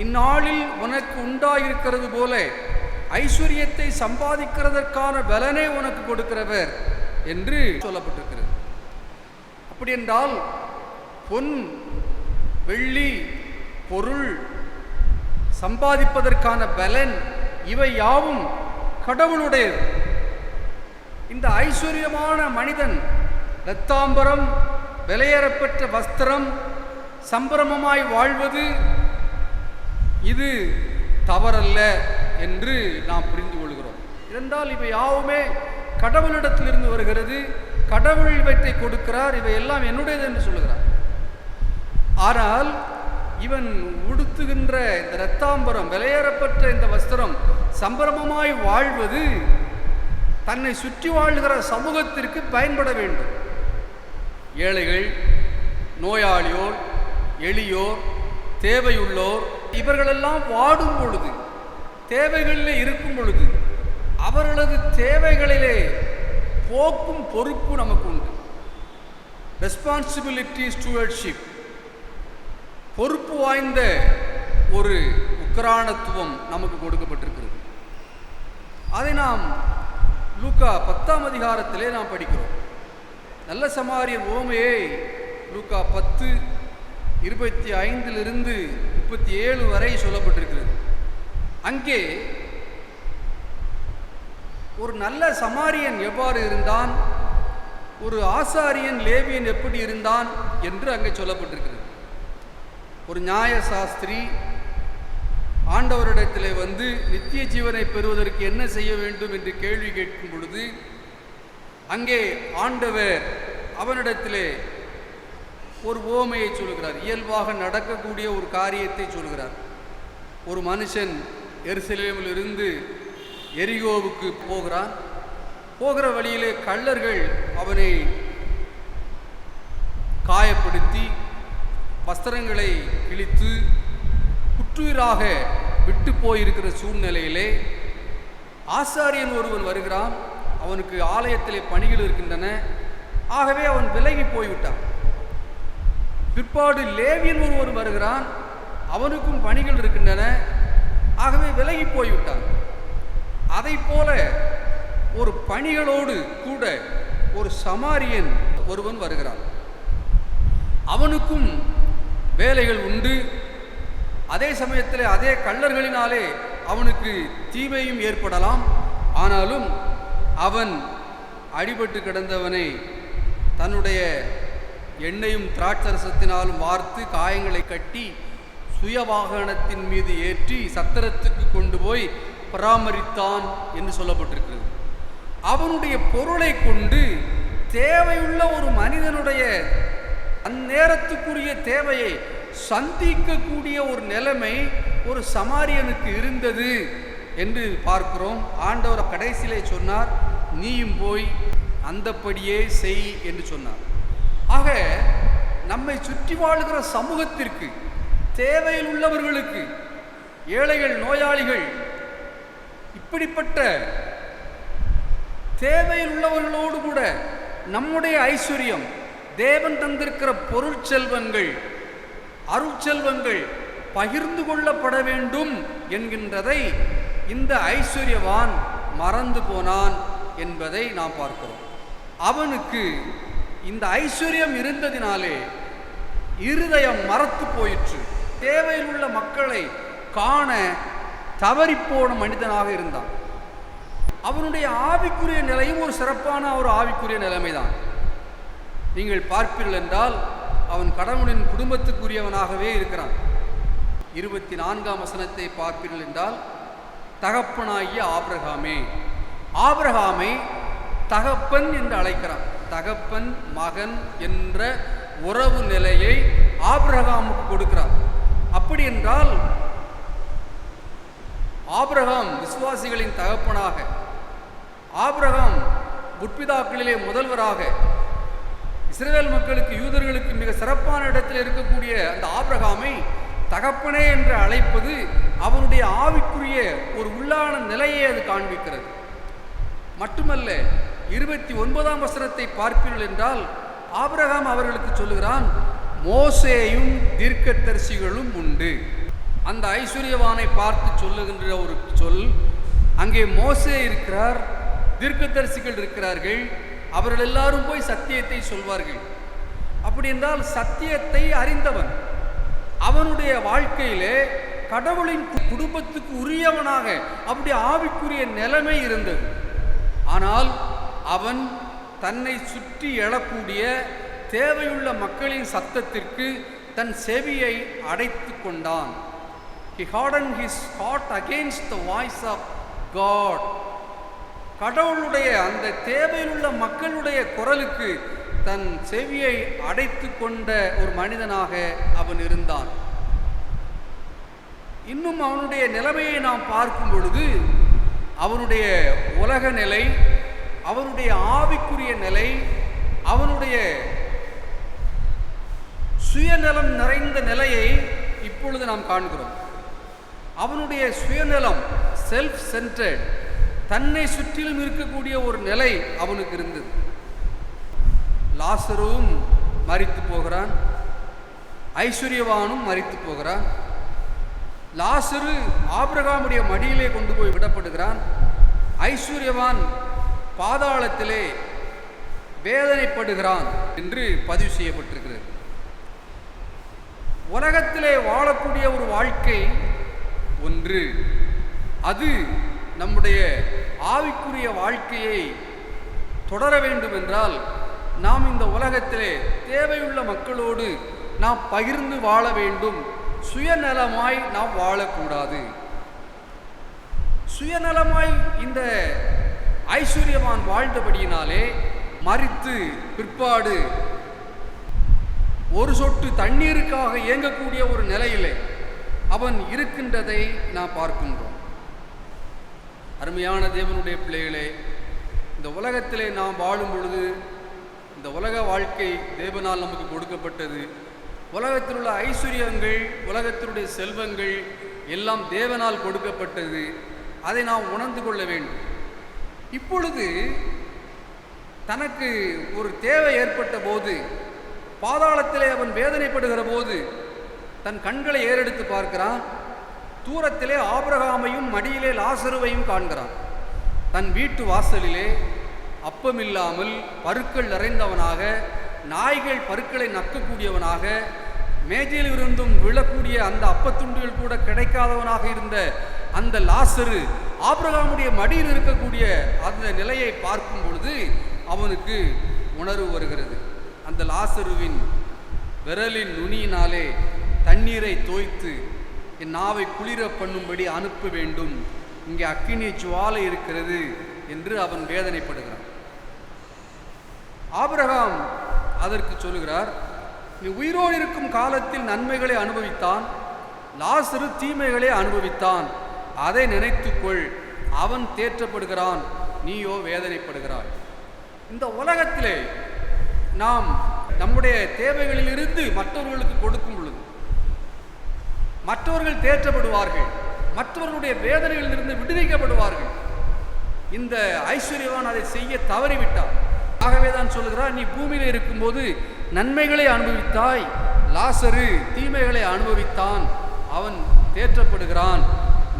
இந்நாளில் உனக்கு உண்டாயிருக்கிறது போல ஐஸ்வர்யத்தை சம்பாதிக்கிறதற்கான பலனை உனக்கு கொடுக்கிறவர் என்று சொல்லப்பட்டிருக்கிறது. அப்படி என்றால் பொன் வெள்ளி பொருள் சம்பாதிப்பதற்கான பலன் இவை யாவும் கடவுளுடையது. இந்த ஐஸ்வர்யமான மனிதன் இரத்தாம்பரம் விலையேறப்பெற்ற வஸ்திரம் சம்பிரமமாய் வாழ்வது இது தவறல்ல என்று நாம் புரிந்து கொள்கிறோம். இருந்தால் இவை யாவுமே கடவுளிடத்திலிருந்து வருகிறது, கடவுள் இவற்றை கொடுக்கிறார், இவை எல்லாம் என்னுடையது என்று சொல்லுகிறார். ஆனால் இவன் உடுத்துகின்ற இந்த இரத்தாம்பரம் விலையேறப்பட்ட இந்த வஸ்திரம் சம்பிரமமாய் வாழ்வது தன்னை சுற்றி வாழ்கிற சமூகத்திற்கு பயன்பட வேண்டும். ஏழைகள், நோயாளியோர், எளியோர், தேவையுள்ளோர் இவர்களெல்லாம் வாடும் பொழுது, தேவைகளிலே இருக்கும் பொழுது அவர்களது தேவைகளிலே போக்கும் பொறுப்பு நமக்கு உண்டு. ரெஸ்பான்சிபிலிட்டி ஸ்டூவர்ட்ஷிப், பொறுப்பு வாய்ந்த ஒரு உக்கிரானத்துவம் நமக்கு கொடுக்கப்பட்டிருக்கிறது. அதை நாம் லூக்கா 10ஆம் அதிகாரத்திலே நாம் படிக்கிறோம். நல்ல சமாரியன் ஓமையை லூக்கா 10:25-37 வரை சொல்லப்பட்டிருக்கிறது. அங்கே ஒரு நல்ல சமாரியன் எவ்வாறு இருந்தான், ஒரு ஆசாரியன் லேவியன் எப்படி இருந்தான் என்று அங்கே சொல்லப்பட்டிருக்கிறது. ஒரு நியாய சாஸ்திரி ஆண்டவரிடத்திலே வந்து நித்திய ஜீவனை பெறுவதற்கு என்ன செய்ய வேண்டும் என்று கேள்வி கேட்கும் பொழுது, அங்கே ஆண்டவர் அவனிடத்திலே ஒரு ஓமையை சொல்கிறார். இயல்பாக நடக்கக்கூடிய ஒரு காரியத்தை சொல்கிறார். ஒரு மனுஷன் எருசலேமிலிருந்து எரிகோவுக்கு போகிறான். போகிற வழியிலே கள்ளர்கள் அவனை காயப்படுத்தி வஸ்திரங்களை கிழித்து குற்றுயிராக விட்டு போயிருக்கிற சூழ்நிலையிலே ஆசாரியன் ஒருவன் வருகிறான். அவனுக்கு ஆலயத்திலே பணிகள் இருக்கின்றன. ஆகவே அவன் விலகி போய்விட்டான். பிற்பாடு லேவியன் ஒருவர் வருகிறான். அவனுக்கும் பணிகள் இருக்கின்றன. ஆகவே விலகி போய்விட்டான். அதை போல ஒரு பணிகளோடு கூட ஒரு சமாரியன் ஒருவன் வருகிறான். அவனுக்கும் வேலைகள் உண்டு. அதே சமயத்தில் அதே கள்ளர்களினாலே அவனுக்கு தீமையும் ஏற்படலாம். ஆனாலும் அவன் அடிபட்டு கிடந்தவனை தன்னுடைய எண்ணெயும் திராட்சரசத்தினாலும் வார்த்து காயங்களை கட்டி சுய வாகனத்தின் மீது ஏற்றி சத்திரத்துக்கு கொண்டு போய் பராமரித்தான் என்று சொல்லப்பட்டிருக்கிறது. அவனுடைய பொருளை கொண்டு தேவையுள்ள ஒரு மனிதனுடைய அந்நேரத்துக்குரிய தேவையை சந்திக்கக்கூடிய ஒரு நிலைமை ஒரு சமாரியனுக்கு இருந்தது என்று பார்க்கிறோம். ஆண்டவர் கடைசியிலே சொன்னார், நீயும் போய் அந்தப்படியே செய் என்று சொன்னார். ஆக நம்மை சுற்றி வாழ்கிற சமூகத்திற்கு, தேவையில் உள்ளவர்களுக்கு, ஏழைகள், நோயாளிகள், இப்படிப்பட்ட தேவையில் உள்ளவர்களோடு கூட நம்முடைய ஐஸ்வர்யம், தேவன் தந்திருக்கிற பொருட்செல்வங்கள், அருட்செல்வங்கள் பகிர்ந்து கொள்ளப்பட வேண்டும் என்கின்றதை இந்த ஐஸ்வர்யவான் மறந்து போனான் என்பதை நாம் பார்க்கிறோம். அவனுக்கு இந்த ஐஸ்வர்யம் இருந்ததினாலே இருதயம் மறத்து போயிற்று. தேவையில் உள்ள மக்களை காண தவறிப்போன மனிதனாக இருந்தான். அவனுடைய ஆவிக்குரிய நிலையும் ஒரு சிறப்பான ஒரு ஆவிக்குரிய நிலைமைதான். நீங்கள் பார்ப்பீர்கள் என்றால் அவன் கடவுளின் குடும்பத்துக்குரியவனாகவே இருக்கிறான். 24ஆம் வசனத்தை பார்ப்பீர்கள் என்றால், தகப்பனாகிய ஆபிரகாமே, ஆபிரகாமை தகப்பன் என்று அழைக்கிறான். தகப்பன் மகன் என்ற உறவு நிலையை ஆபிரகாமுக்கு கொடுக்கிறான். அப்படி என்றால் ஆபிரகாம் விசுவாசிகளின் தகப்பனாக, ஆபிரகாம் முற்பிதாக்களிலே முதல்வராக, இஸ்ரவேல் மக்களுக்கு யூதர்களுக்கு மிக சிறப்பான இடத்தில் இருக்கக்கூடிய அந்த ஆபிரகாமை தகப்பனே என்று அழைப்பது அவனுடைய ஆவிக்குரிய ஒரு உள்ளான நிலையை அது காண்பிக்கிறது. மட்டுமல்ல, 29ஆம் வசனத்தை பார்ப்பீர்கள் என்றால் ஆபிரகாம் அவர்களுக்கு சொல்லுகிறான், மோசேயும் தீர்க்கதரிசிகளும் உண்டு. அந்த ஐஸ்வர்யவானை பார்த்து சொல்லுகின்ற ஒரு சொல், அங்கே மோசே இருக்கிறார், தீர்க்கதரிசிகள் இருக்கிறார்கள், அவர்கள் எல்லாரும் போய் சத்தியத்தை சொல்வார்கள். அப்படி என்றால் சத்தியத்தை அறிந்தவன், அவனுடைய வாழ்க்கையிலே கடவுளின் குடும்பத்துக்கு உரியவனாக அப்படி ஆவிக்குரிய நிலைமை இருந்தது. ஆனால் அவன் தன்னை சுற்றி எழக்கூடிய தேவையுள்ள மக்களின் சத்தத்திற்கு தன் செவியை அடைத்து கொண்டான். He hardened his heart against the voice of God. கடவுளுடைய அந்த தேவையுள்ள மக்களுடைய குரலுக்கு தன் செவியை அடைத்து கொண்ட ஒரு மனிதனாக அவன் இருந்தான். இன்னும் அவனுடைய நிலைமையை நாம் பார்க்கும் பொழுது அவனுடைய உலக நிலை, அவனுடைய ஆவிக்குரிய நிலை, அவனுடைய சுயநலம் நிறைந்த நிலையை இப்பொழுது நாம் காண்கிறோம். அவனுடைய சுயநலம், செல்ஃப் சென்டர்ட், தன்னை சுற்றிலும் இருக்கக்கூடிய ஒரு நிலை அவனுக்கு இருந்தது. லாசருவும் மரித்து போகிறான், ஐஸ்வர்யவானும் மரித்து போகிறான். லாசரு ஆபிரகாமுடைய மடியிலே கொண்டு போய் விடப்படுகிறான். ஐஸ்வர்யவான் பாதாளத்திலே வேதனைப்படுகிறான் என்று பதிவு செய்யப்பட்டிருக்கிறது. உலகத்திலே வாழக்கூடிய ஒரு வாழ்க்கை ஒன்று, அது நம்முடைய ஆவிக்குரிய வாழ்க்கையை தொடர வேண்டும் என்றால் நாம் இந்த உலகத்திலே தேவையுள்ள மக்களோடு நாம் பகிர்ந்து வாழ வேண்டும். சுயநலமாய் நாம் வாழக்கூடாது. சுயநலமாய் இந்த ஐஸ்வர்யவான் வாழ்ந்தபடியினாலே மரித்து பிற்பாடு ஒரு சொட்டு தண்ணீருக்காக இயங்கக்கூடிய ஒரு நிலையிலே அவன் இருக்கின்றதை நாம் பார்க்கின்றோம். அருமையான தேவனுடைய பிள்ளைகளே, இந்த உலகத்திலே நாம் வாழும் பொழுது இந்த உலக வாழ்க்கை தேவனால் நமக்கு கொடுக்கப்பட்டது. உலகத்தில் உள்ள ஐஸ்வர்யங்கள், உலகத்தினுடைய செல்வங்கள் எல்லாம் தேவனால் கொடுக்கப்பட்டது. அதை நாம் உணர்ந்து கொள்ள வேண்டும். இப்பொழுது தனக்கு ஒரு தேவை ஏற்பட்ட போது, பாதாளத்திலே அவன் வேதனைப்படுகிற போது தன் கண்களை ஏறெடுத்து பார்க்கிறான். தூரத்திலே ஆபிரகாமையும் மடியிலே லாசருவையும் காண்கிறான். தன் வீட்டு வாசலிலே அப்பமில்லாமல் பருக்கள் நிறைந்தவனாக, நாய்கள் பருக்களை நக்கக்கூடியவனாக, மேஜையில் இருந்தும் விழக்கூடிய அந்த அப்பத்துண்டுகள் கூட கிடைக்காதவனாக இருந்த அந்த லாசரு ஆபிரகாமுடைய மடியில் இருக்கக்கூடிய அந்த நிலையை பார்க்கும் பொழுது அவனுக்கு உணர்வு வருகிறது. அந்த லாசருவின் விரலின் நுனியினாலே தண்ணீரை தோய்த்து என் நாவை குளிர பண்ணும்படி அனுப்ப வேண்டும், இங்கே அக்கினி ஜுவாலை இருக்கிறது என்று அவன் வேதனைப்படுகிறான். ஆபிரகாம் அதற்கு சொல்லுகிறார், நீ உயிரோடு இருக்கும் காலத்தில் நன்மைகளை அனுபவித்தான், லாசரு தீமைகளை அனுபவித்தான், அதை நினைத்துக்கொள். அவன் தேற்றப்படுகிறான், நீயோ வேதனைப்படுகிறாய். இந்த உலகத்திலே நாம் நம்முடைய தேவைகளில் இருந்து மற்றவர்களுக்கு கொடுக்கும் பொழுது மற்றவர்கள் தேற்றப்படுவார்கள், மற்றவர்களுடைய வேதனைகளிலிருந்து விடுவிக்கப்படுவார்கள். இந்த ஐஸ்வர்யவான் அதை செய்ய தவறிவிட்டான். ஆகவே தான் சொல்லுகிறார், நீ பூமியில் இருக்கும்போது நன்மைகளை அனுபவித்தாய், லாசரு தீமைகளை அனுபவித்தான், அவன் தேற்றப்படுகிறான்,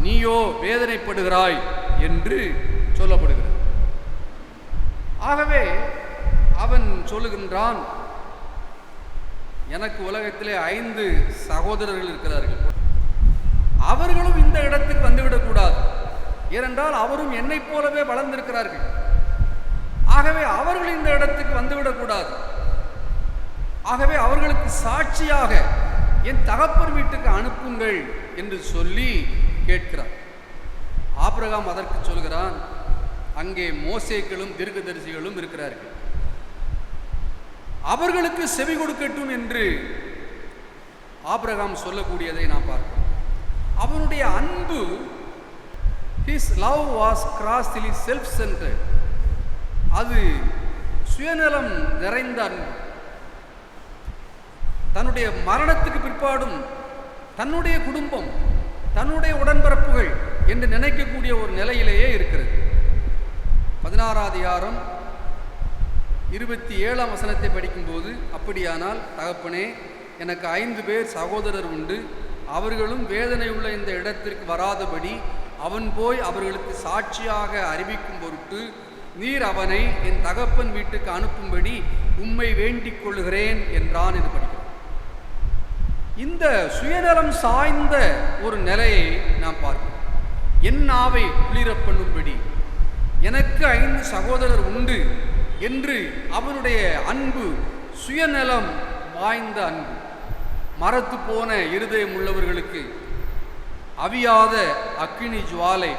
நீயோ வேதனைப்படுகிறாய் என்று சொல்லப்படுகிறது. ஆகவே அவன் சொல்லுகின்றான், எனக்கு உலகத்திலே 5 சகோதரர்கள் இருக்கிறார்கள், அவர்களும் இந்த இடத்துக்கு வந்துவிடக்கூடாது, ஏனென்றால் அவரும் என்னைப் போலவே வளர்ந்திருக்கிறார்கள். ஆகவே அவர்கள் இந்த இடத்துக்கு வந்துவிடக்கூடாது. ஆகவே அவர்களுக்கு சாட்சியாக என் தகப்பன் வீட்டுக்கு அனுப்புங்கள் என்று சொல்லி கேட்கிறார். ஆபிரகாம் அதற்கு சொல்கிறான், அங்கே மோசேக்களும் தீர்க்கதரிசிகளும் இருக்கிறார்கள், அவர்களுக்கு செவி கொடுக்கட்டும் என்று ஆபிரகாம் சொல்லக்கூடியதை நாம் பார்க்கிறோம். அவனுடைய அன்பு, his love was crossly self-centered, அது சுயநலம் நிறைந்த அன்பு. தன்னுடைய மரணத்துக்கு பிற்பாடும் தன்னுடைய குடும்பம், தன்னுடைய உடன்பிறப்புகள் என்று நினைக்கக்கூடிய ஒரு நிலையிலேயே இருக்கிறது. 16ஆம் அதிகாரம் 27ஆம் வசனத்தை படிக்கும்போது, அப்படியானால் தகப்பனே, எனக்கு 5 பேர் சகோதரர் உண்டு, அவர்களும் வேதனை உள்ள இந்த இடத்திற்கு வராதபடி அவன் போய் அவர்களுக்கு சாட்சியாக அறிவிக்கும் பொருட்டு நீர் அவனை என் தகப்பன் வீட்டுக்கு அனுப்பும்படி உம்மை வேண்டிக் கொள்கிறேன் என்றான் என்று படிக்கிறோம். இந்த சுயநலம் சாய்ந்த ஒரு நிலையை நாம் பார்க்கிறோம். என் நாவை குளிர பண்ணும்படி எனக்கு 5 சகோதரர் உண்டு என்று அவனுடைய அன்பு சுயநலம் வாய்ந்த அன்பு. மரத்து போன இருதயம் உள்ளவர்களுக்கு அவியாத அக்கினி ஜுவாலை,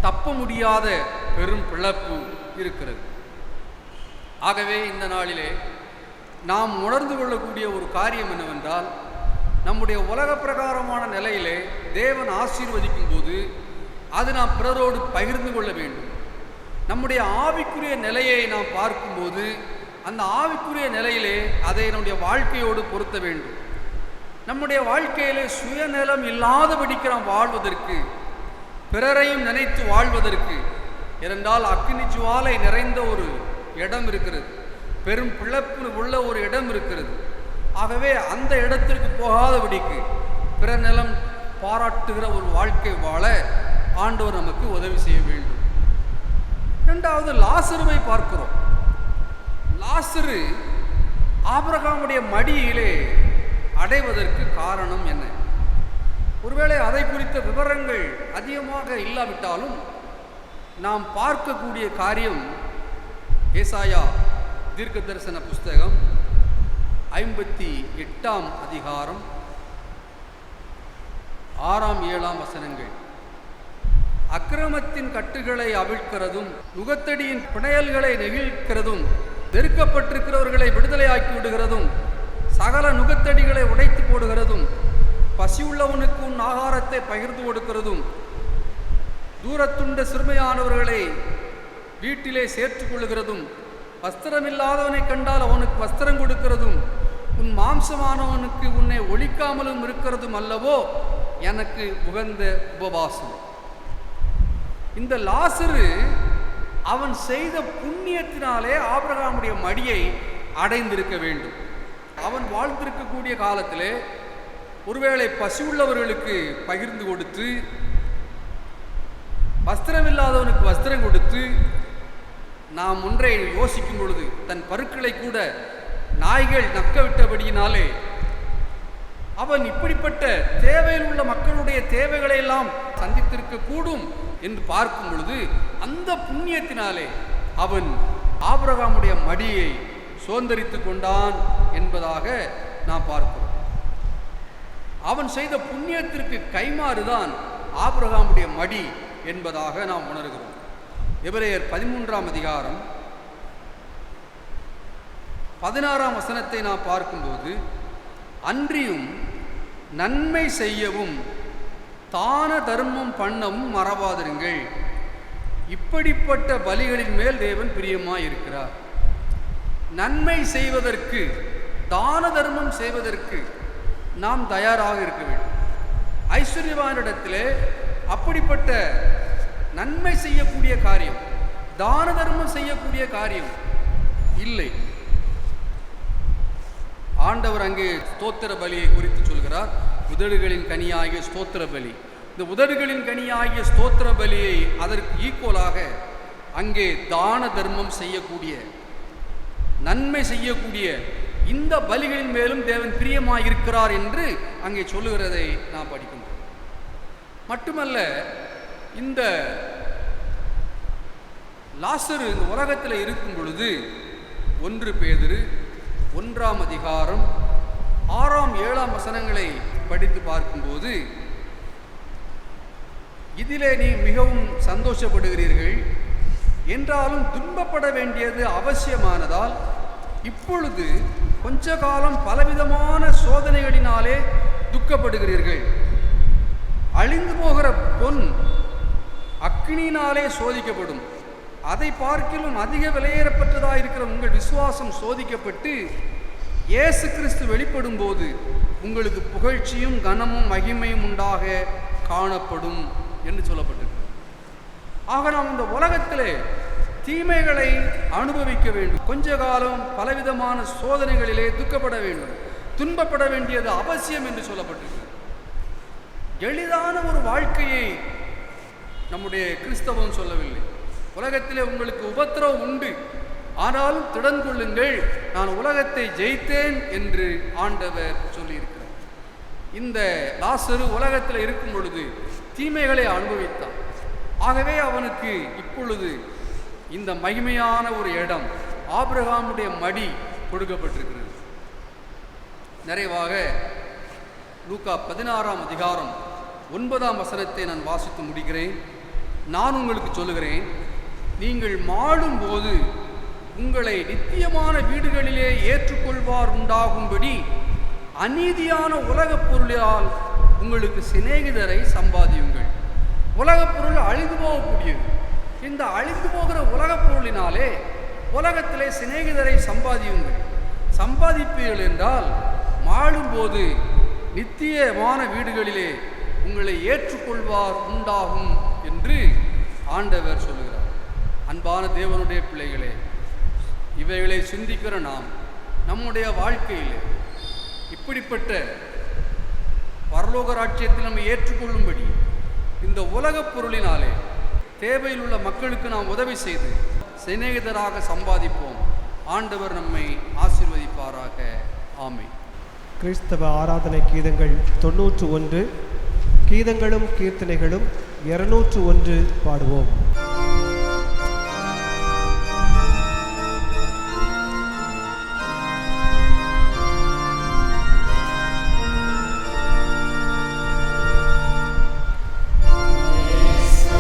தப்ப முடியாத பெரும் பிளப்பு இருக்கிறது. ஆகவே இந்த நாளிலே நாம் உணர்ந்து கொள்ளக்கூடிய ஒரு காரியம் என்னவென்றால், நம்முடைய உலக பிரகாரமான நிலையிலே தேவன் ஆசீர்வதிக்கும் போது அது நாம் பிறரோடு பகிர்ந்து கொள்ள வேண்டும். நம்முடைய ஆவிக்குரிய நிலையை நாம் பார்க்கும்போது அந்த ஆவிக்குரிய நிலையிலே அதை நம்முடைய வாழ்க்கையோடு பொருத்த வேண்டும். நம்முடைய வாழ்க்கையிலே சுயநலம் இல்லாதபடிக்கு நாம் வாழ்வதற்கு, பிறரையும் நினைத்து வாழ்வதற்கு, ஏனென்றால் அக்கினி ஜுவாலை நிறைந்த ஒரு இடம் இருக்கிறது, பெரும் பிளப்பு உள்ள ஒரு இடம் இருக்கிறது. ஆகவே அந்த இடத்திற்கு போகாதபடிக்கு பிறர் நலம் பாராட்டுகிற ஒரு வாழ்க்கை வாழ ஆண்டவர் நமக்கு உதவி செய்ய வேண்டும். இரண்டாவது, லாசருவை பார்க்கிறோம். லாசரு ஆபிரகாமுடைய மடியிலே அடைவதற்கு காரணம் என்ன? ஒருவேளை அதை குறித்த விவரங்கள் அதிகமாக இல்லாவிட்டாலும் நாம் பார்க்கக்கூடிய காரியம் ஏசாயா தீர்க்க தரிசன புஸ்தகம் 58ஆம் அதிகாரம் 6ஆம் 7ஆம் வசனங்கள். அக்கிரமத்தின் கட்டுகளை அவிழ்க்கிறதும், நுகத்தடியின் பிணையல்களை நெகிழ்க்கிறதும், நெருக்கப்பட்டிருக்கிறவர்களை விடுதலையாக்கி விடுகிறதும், சகல நுகத்தடிகளை உடைத்து போடுகிறதும், பசியுள்ளவனுக்கு உன் ஆகாரத்தை பகிர்ந்து கொடுக்கிறதும், தூரத்துண்ட சிறுமையானவர்களை வீட்டிலே சேர்த்து கொள்ளுகிறதும், வஸ்திரமில்லாதவனை கண்டால் அவனுக்கு வஸ்திரம் கொடுக்கிறதும், உன் மாம்சமானவனுக்கு உன்னை ஒழிக்காமலும் இருக்கிறதும் அல்லவோ எனக்கு உகந்த உபவாசம். இந்த லாசரு அவன் செய்த புண்ணியத்தினாலே ஆபிரகாமுடைய மடியை அடைந்திருக்க வேண்டும். அவன் வாழ்ந்திருக்கக்கூடிய காலத்திலே ஒருவேளை பசி உள்ளவர்களுக்கு பகிர்ந்து கொடுத்து, வஸ்திரமில்லாதவனுக்கு வஸ்திரம் கொடுத்து, நாம் ஒன்றை யோசிக்கும் பொழுது தன் பருக்களை கூட நாய்கள் நக்க விட்டபடியினாலே அவன் இப்படிப்பட்ட தேவையில் உள்ள மக்களுடைய தேவைகளை எல்லாம் சந்தித்திருக்க கூடும் என்று பார்க்கும் பொழுது அந்த புண்ணியத்தினாலே அவன் ஆபிரகாமுடைய மடியை சுதந்தரித்து கொண்டான் என்பதாக நாம் பார்க்கிறோம். அவன் செய்த புண்ணியத்திற்கு கைமாறுதான் ஆபிரகாமுடைய மடி என்பதாக நாம் உணர்கிறோம். எபிரேயர் 13ஆம் அதிகாரம் 16ஆம் வசனத்தை நாம் பார்க்கும்போது, அன்றியும் நன்மை செய்யவும் தான தர்மம் பண்ணவும் மறவாதிருங்கள், இப்படிப்பட்ட பலிகளின் மேல் தேவன் பிரியமாய் இருக்கிறார். நன்மை செய்வதற்கு, தான தர்மம் செய்வதற்கு நாம் தயாராக இருக்க வேண்டும். ஐஸ்வர்யவானிடத்திலே அப்படிப்பட்ட நன்மை செய்யக்கூடிய காரியம், தான தர்மம் செய்யக்கூடிய காரியம் இல்லை. ஆண்டவர் அங்கே ஸ்தோத்திர பலியை குறித்து சொல்கிறார். உதடுகளின் கனியாகிய ஸ்தோத்திர பலி. இந்த உதடுகளின் கனியாகிய ஸ்தோத்திர பலியை அதற்கு ஈக்குவலாக அங்கே தான தர்மம் செய்யக்கூடிய, நன்மை செய்யக்கூடிய இந்த பலிகளின் மேலும் தேவன் பிரியமாயிருக்கிறார் என்று அங்கே சொல்லுகிறதை நாம் படிக்கின்றோம். மட்டுமல்ல, இந்த லாசரு இந்த உலகத்தில் இருக்கும் பொழுது 1 பேதுரு 1ஆம் அதிகாரம் 6ஆம் 7ஆம் வசனங்களை படித்து பார்க்கும்போது, இதிலே நீ மிகவும் சந்தோஷப்படுகிறீர்கள், என்றாலும் துன்பப்பட வேண்டியது அவசியமானதால் இப்பொழுது கொஞ்ச காலம் பலவிதமான சோதனைகளினாலே துக்கப்படுகிறீர்கள். அழிந்து போகிற பொன் அக்கினியினாலே சோதிக்கப்படும். அதை பார்க்கிலும் அதிக விலையேறப்பட்டதாயிருக்கிற உங்கள் விசுவாசம் சோதிக்கப்பட்டு இயேசு கிறிஸ்து வெளிப்படும் போது உங்களுக்கு புகழ்ச்சியும் கனமும் மகிமையும் உண்டாக காணப்படும் என்று சொல்லப்பட்டிருக்கிறது. ஆக நாம் இந்த உலகத்திலே தீமைகளை அனுபவிக்க வேண்டும், கொஞ்ச காலம் பலவிதமான சோதனைகளிலே துக்கப்பட வேண்டும், துன்பப்பட வேண்டியது அவசியம் என்று சொல்லப்பட்டிருக்கிறது. எளிதான ஒரு வாழ்க்கையை நம்முடைய கிறிஸ்தவம் சொல்லவில்லை. உலகத்திலே உங்களுக்கு உபத்திரவம் உண்டு, ஆனாலும் திடன் கொள்ளுங்கள், நான் உலகத்தை ஜெயித்தேன் என்று ஆண்டவர் சொல்லியிருக்கிறார். இந்த லாசரு உலகத்தில் இருக்கும் பொழுது தீமைகளை அனுபவித்தான். ஆகவே அவனுக்கு இப்பொழுது இந்த மகிமையான ஒரு இடம், ஆபிரகாமுடைய மடி கொடுக்கப்பட்டிருக்கிறது. நிறைவாக லூக்கா 16ஆம் அதிகாரம் 9ஆம் வசனத்தை நான் வாசித்து முடிக்கிறேன். நான் உங்களுக்கு சொல்லுகிறேன், நீங்கள் மாளும்போது உங்களை நித்தியமான வீடுகளிலே ஏற்றுக்கொள்வார் உண்டாகும்படி அநீதியான உலகப் பொருளால் உங்களுக்கு சிநேகிதரை சம்பாதியுங்கள். உலகப் பொருள் அழிந்து போகக்கூடியது. இந்த அழிந்து போகிற உலகப் பொருளினாலே உலகத்திலே சிநேகிதரை சம்பாதியுங்கள். சம்பாதிப்பீர்கள் என்றால் மாளும்போது நித்தியமான வீடுகளிலே உங்களை ஏற்றுக்கொள்வார் உண்டாகும் என்று ஆண்டவர் சொல்லுகிறார். அன்பான தேவனுடைய பிள்ளைகளே, இவைகளை சிந்திக்கிற நாம் நம்முடைய வாழ்க்கையில் இப்படிப்பட்ட பரலோக ராஜ்யத்தில் நம்ம ஏற்றுக்கொள்ளும்படி இந்த உலகப் பொருளினாலே தேவையில் உள்ள மக்களுக்கு நாம் உதவி செய்து சிநேகிதராக சம்பாதிப்போம். ஆண்டவர் நம்மை ஆசீர்வதிப்பாராக. ஆமென். கிறிஸ்தவ ஆராதனை கீதங்கள் 91, கீதங்களும் கீர்த்தனைகளும் 201 பாடுவோம். Yesu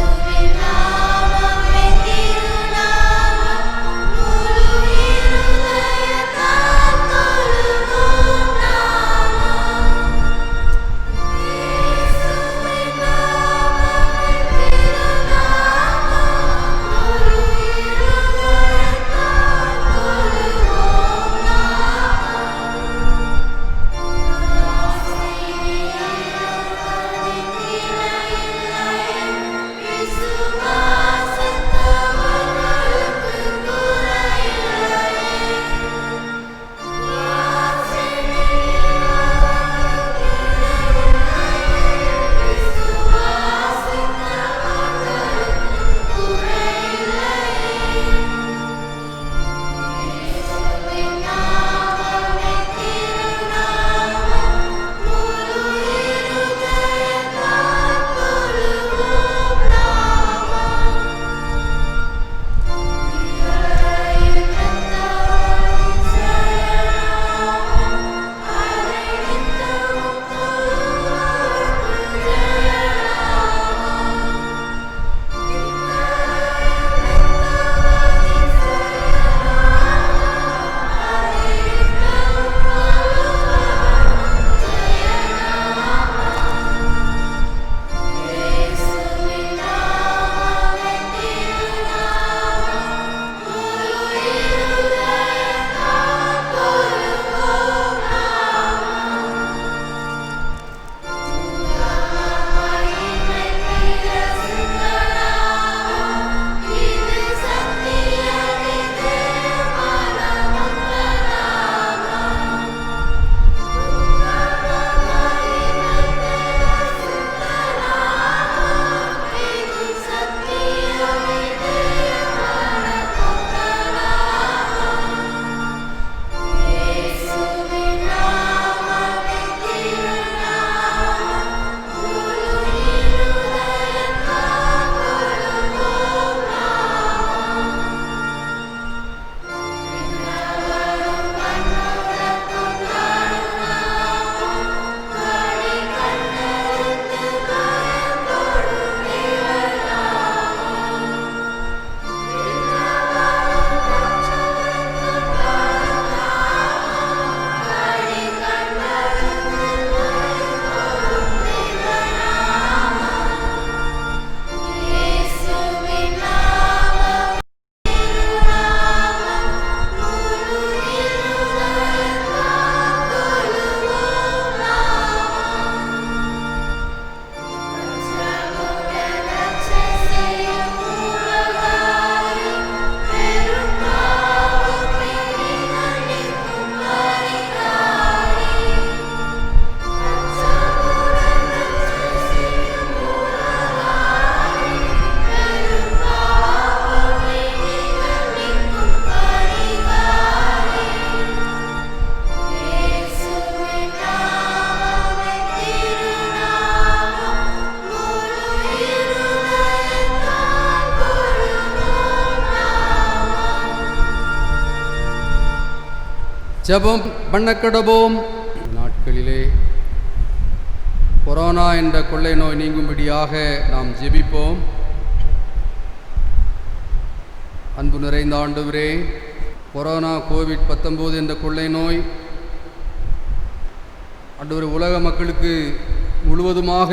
ஜெபம் பண்ணக்கடவோம். நாட்களிலே கொரோனா என்ற கொள்ளை நோய் நீங்கும்படியாக நாம் ஜெபிப்போம். அன்பு நிறைந்த ஆண்டவரே, கொரோனா கோவிட்-19 என்ற கொள்ளை நோய் ஆண்டவரே உலக மக்களுக்கு முழுவதுமாக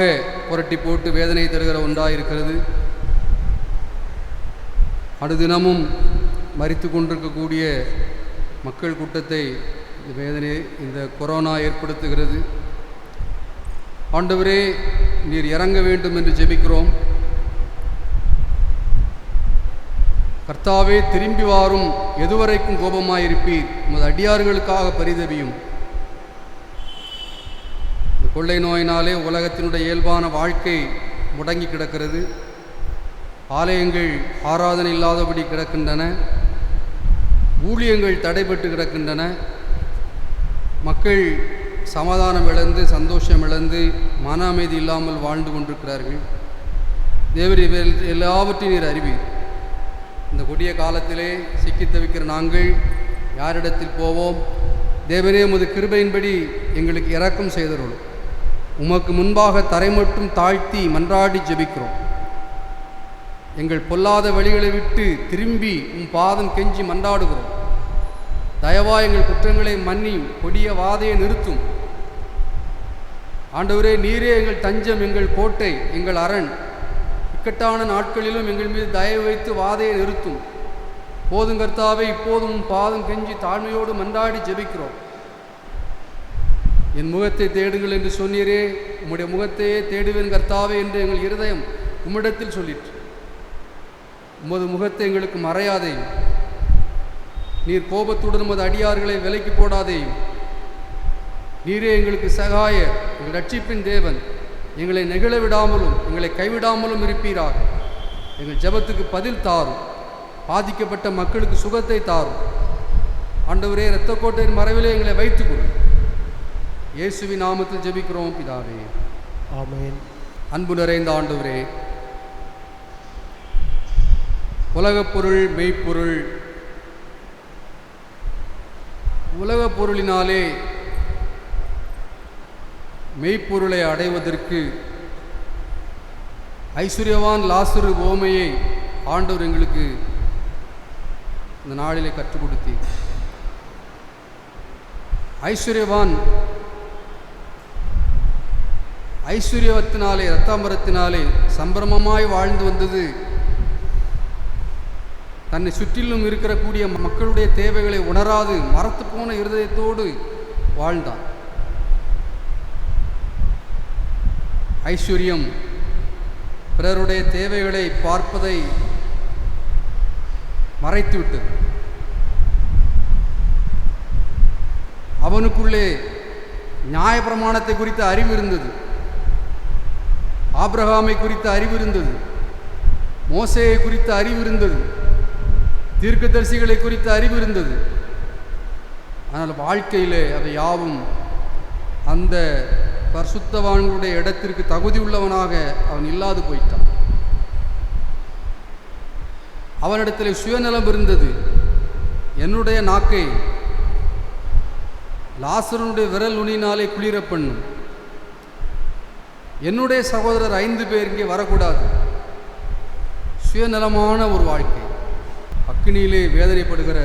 புரட்டி போட்டு வேதனை தருகிற ஒன்றாயிருக்கிறது. அனுதினமும் மரித்து கொண்டிருக்கக்கூடிய மக்கள் கூட்டத்தை இந்த வேதனை, இந்த கொரோனா ஏற்படுத்துகிறது. ஆண்டவரே, நீர் இறங்க வேண்டும் என்று ஜெபிக்கிறோம். கர்த்தாவே, திரும்பி வாரும், எதுவரைக்கும் கோபமாயிருப்பீர், உமது அடியார்களுக்காக பரிதபியும். இந்த கொள்ளை நோயினாலே உலகத்தினுடைய இயல்பான வாழ்க்கை முடங்கி கிடக்கிறது. ஆலயங்கள் ஆராதனை இல்லாதபடி கிடக்கின்றன. ஊழியங்கள் தடைபட்டு கிடக்கின்றன. மக்கள் சமாதானம் இழந்து, சந்தோஷம் இழந்து, மன அமைதி இல்லாமல் வாழ்ந்து கொண்டிருக்கிறார்கள். தேவர் எல்லாவற்றையும் நீர் அறிவீர். இந்த கொடிய காலத்திலே சிக்கி தவிக்கிற நாங்கள் யாரிடத்தில் போவோம்? தேவனே, உமது கிருபையின்படி எங்களுக்கு இரக்கம் செய்தருளும். உமக்கு முன்பாக தரை மட்டும் தாழ்த்தி மன்றாடி ஜெபிக்கிறோம். எங்கள் பொல்லாத வழிகளை விட்டு திரும்பி உம் பாதம் கெஞ்சி மன்றாடுகிறோம். தயவா எங்கள் குற்றங்களை மன்னி, கொடிய வாதையை நிறுத்தும். ஆண்டவரே, நீரே எங்கள் தஞ்சம், எங்கள் கோட்டை, எங்கள் அரண். இக்கட்டான நாட்களிலும் எங்கள் மீது தயவு வைத்து வாதையை நிறுத்தும். போதும் கர்த்தாவே, இப்போதும் உம் பாதம் கெஞ்சி தாழ்மையோடு மன்றாடி ஜெபிக்கிறோம். என் முகத்தை தேடுங்கள் என்று சொன்னீரே, உம்முடைய முகத்தையே தேடுவேன் கர்த்தாவே என்று எங்கள் இருதயம் உம்மிடத்தில் சொல்லிற்று. உமது முகத்தை எங்களுக்கு மறையாதேயும். நீர் கோபத்துடன் உமது அடியார்களை விலைக்கு போடாதேயும். நீரே எங்களுக்கு சகாய, எங்கள் ரட்சிப்பின் தேவன். எங்களை நெகிழ விடாமலும் எங்களை கைவிடாமலும் இருப்பீராக. எங்கள் ஜெபத்துக்கு பதில் தாரும். பாதிக்கப்பட்ட மக்களுக்கு சுகத்தை தாரும். ஆண்டவரே, இரத்த கோட்டையின் மறைவிலே எங்களை வைத்துக்கொள்ளும். இயேசுவின் நாமத்தில் ஜெபிக்கிறோம் பிதாவே, ஆமென். அன்பு நிறைந்த ஆண்டவரே, உலகப் பொருள், மெய்ப்பொருள். உலகப் பொருளினாலே மெய்ப்பொருளை அடைவதற்கு ஐஸ்வர்யவான் லாசரு ஓமையை ஆண்டவர் எங்களுக்கு இந்த நாளிலே கற்றுக் கொடுத்தீர். ஐஸ்வர்யவான் ஐஸ்வர்யத்தினாலே, இரத்தாம்பரத்தினாலே சம்பிரமமாய் வாழ்ந்து வந்தது. தன்னை சுற்றிலும் இருக்கக்கூடிய மக்களுடைய தேவைகளை உணராது மரத்து போன இருதயத்தோடு வாழ்ந்தான். ஐஸ்வர்யம் பிறருடைய தேவைகளை பார்ப்பதை மறைத்துவிட்டது. அவனுக்குள்ளே நியாயப்பிரமாணத்தை குறித்த அறிவு இருந்தது. ஆபிரகாமை குறித்த அறிவு இருந்தது. மோசேயை குறித்த அறிவு இருந்தது. தீர்க்கதரிசிகளை குறித்த அறிவு இருந்தது. ஆனால் வாழ்க்கையிலே அவை யாவும் அந்த பரிசுத்தவான்களுடைய இடத்திற்கு தகுதி உள்ளவனாக அவன் இல்லாது போயிட்டான். அவனிடத்தில் சுயநலம் இருந்தது. என்னுடைய நாக்கை லாசருடைய விரல் நுனியினாலே குளிர பண்ணும். என்னுடைய சகோதரர் 5 பேர் இங்கே வரக்கூடாது. சுயநலமான ஒரு வாழ்க்கை. அக்கினியிலே வேதனைப்படுகிற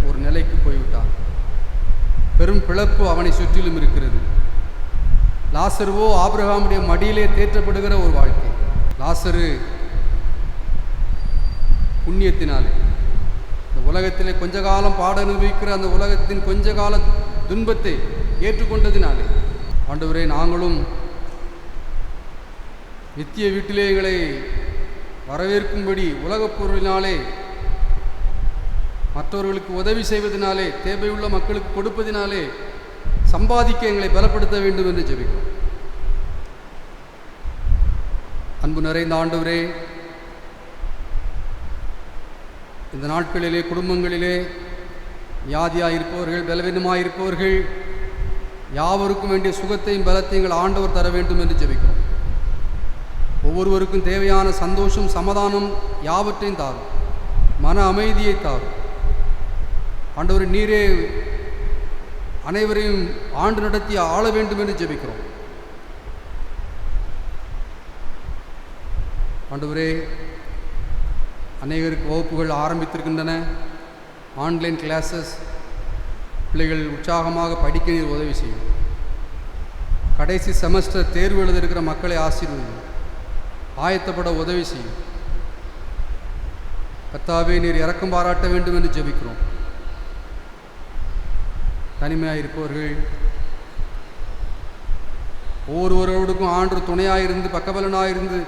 ஒரு நிலைக்கு போய்விட்டான். பெரும் பிளப்பு அவனை சுற்றிலும் இருக்கிறது. லாசருவோ ஆபிரகாமுடைய மடியிலே தேற்றப்படுகிற ஒரு வாழ்க்கை. லாசரு புண்ணியத்தினாலே இந்த உலகத்திலே கொஞ்ச காலம் பாட அனுபவிக்கிற அந்த உலகத்தின் கொஞ்ச கால துன்பத்தை ஏற்றுக்கொண்டதினாலே, ஆண்டவரே, நாங்களும் நித்திய வீட்டிலே எங்களை வரவேற்கும்படி உலகப் பொருளினாலே, மற்றவர்களுக்கு உதவி செய்வதனாலே, தேவையுள்ள மக்களுக்கு கொடுப்பதினாலே சம்பாதிக்க எங்களை பலப்படுத்த வேண்டும் என்று ஜெபிக்கிறோம். அன்பு நிறைந்த ஆண்டவரே, இந்த நாட்களிலே குடும்பங்களிலே வியாதியாயிருப்பவர்கள், பலவீனமாயிருப்பவர்கள் யாவருக்கும் வேண்டிய சுகத்தையும் பலத்தையும் எங்கள் ஆண்டவர் தர வேண்டும் என்று ஜெபிக்கிறோம். ஒவ்வொருவருக்கும் தேவையான சந்தோஷம், சமாதானம் யாவற்றையும் தாரும். மன அமைதியை தாரும். ஆண்டவர், நீரே அனைவரையும் ஆண்டு நடத்தி ஆள வேண்டும் என்று ஜெபிக்கிறோம். ஆண்டவரே, அநேகருக்கு வகுப்புகள் ஆரம்பித்திருக்கின்றன. ஆன்லைன் கிளாஸஸ், பிள்ளைகள் உற்சாகமாக படிக்க நீர் உதவி செய்யும். கடைசி செமஸ்டர் தேர்வு எழுத இருக்கிற மக்களை ஆசீர்வதியும், ஆயத்தப்பட உதவி செய்யும். கர்த்தாவே, நீர் இரக்கம் பாராட்ட வேண்டும் என்று ஜெபிக்கிறோம். தனிமையாக இருப்பவர்கள் ஒவ்வொருவரோடுக்கும் ஆண்டு துணையாயிருந்து பக்கபலனாயிருந்து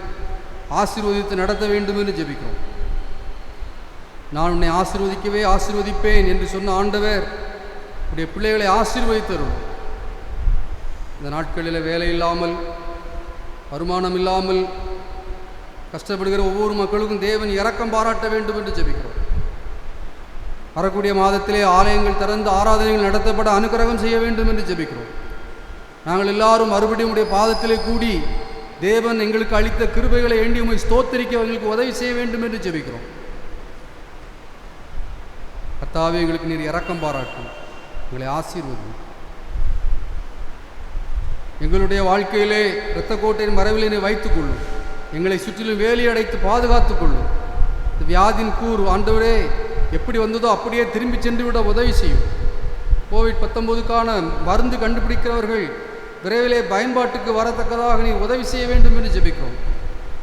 ஆசீர்வதித்து நடத்த வேண்டும் என்று ஜெபிக்கிறோம். நான் உன்னை ஆசீர்வதிக்கவே ஆசீர்வதிப்பேன் என்று சொன்ன ஆண்டவர் உடைய பிள்ளைகளை ஆசீர்வதித்தரும். இந்த நாட்களில் வேலை இல்லாமல், வருமானம் இல்லாமல் கஷ்டப்படுகிற ஒவ்வொரு மக்களுக்கும் தேவன் இரக்கம் பாராட்ட வேண்டும் என்று ஜெபிக்கிறோம். வரக்கூடிய மாதத்திலே ஆலயங்கள் திறந்து ஆராதனைகள் நடத்தப்பட அனுக்கிரகம் செய்ய வேண்டும் என்று ஜெபிக்கிறோம். நாங்கள் எல்லாரும் மறுபடியும் உடைய பாதத்திலே கூடி தேவன் எங்களுக்கு அளித்த கிருபைகளை எண்ணி உம்மை ஸ்தோத்திரிக்க எங்களுக்கு உதவி செய்ய வேண்டும் என்று ஜெபிக்கிறோம். கர்த்தாவே, எங்களுக்கு நீர் இரக்கம் பாராட்டும், எங்களை ஆசீர்வதியும். எங்களுடைய வாழ்க்கையிலே இரத்த கோட்டையின் மறைவிலே வைத்துக் கொள்ளும். எங்களை சுற்றிலும் வேலி அடைத்து பாதுகாத்துக் கொள்ளும். இந்த வியாதியின் கூறு ஆண்டவரே எப்படி வந்ததோ அப்படியே திரும்பி சென்று விட உதவி செய்யும். கோவிட்-19க்கான மருந்து கண்டுபிடிக்கிறவர்கள் விரைவிலே பயன்பாட்டுக்கு வரத்தக்கதாக நீ உதவி செய்ய வேண்டும் என்று ஜெபிக்கிறோம்.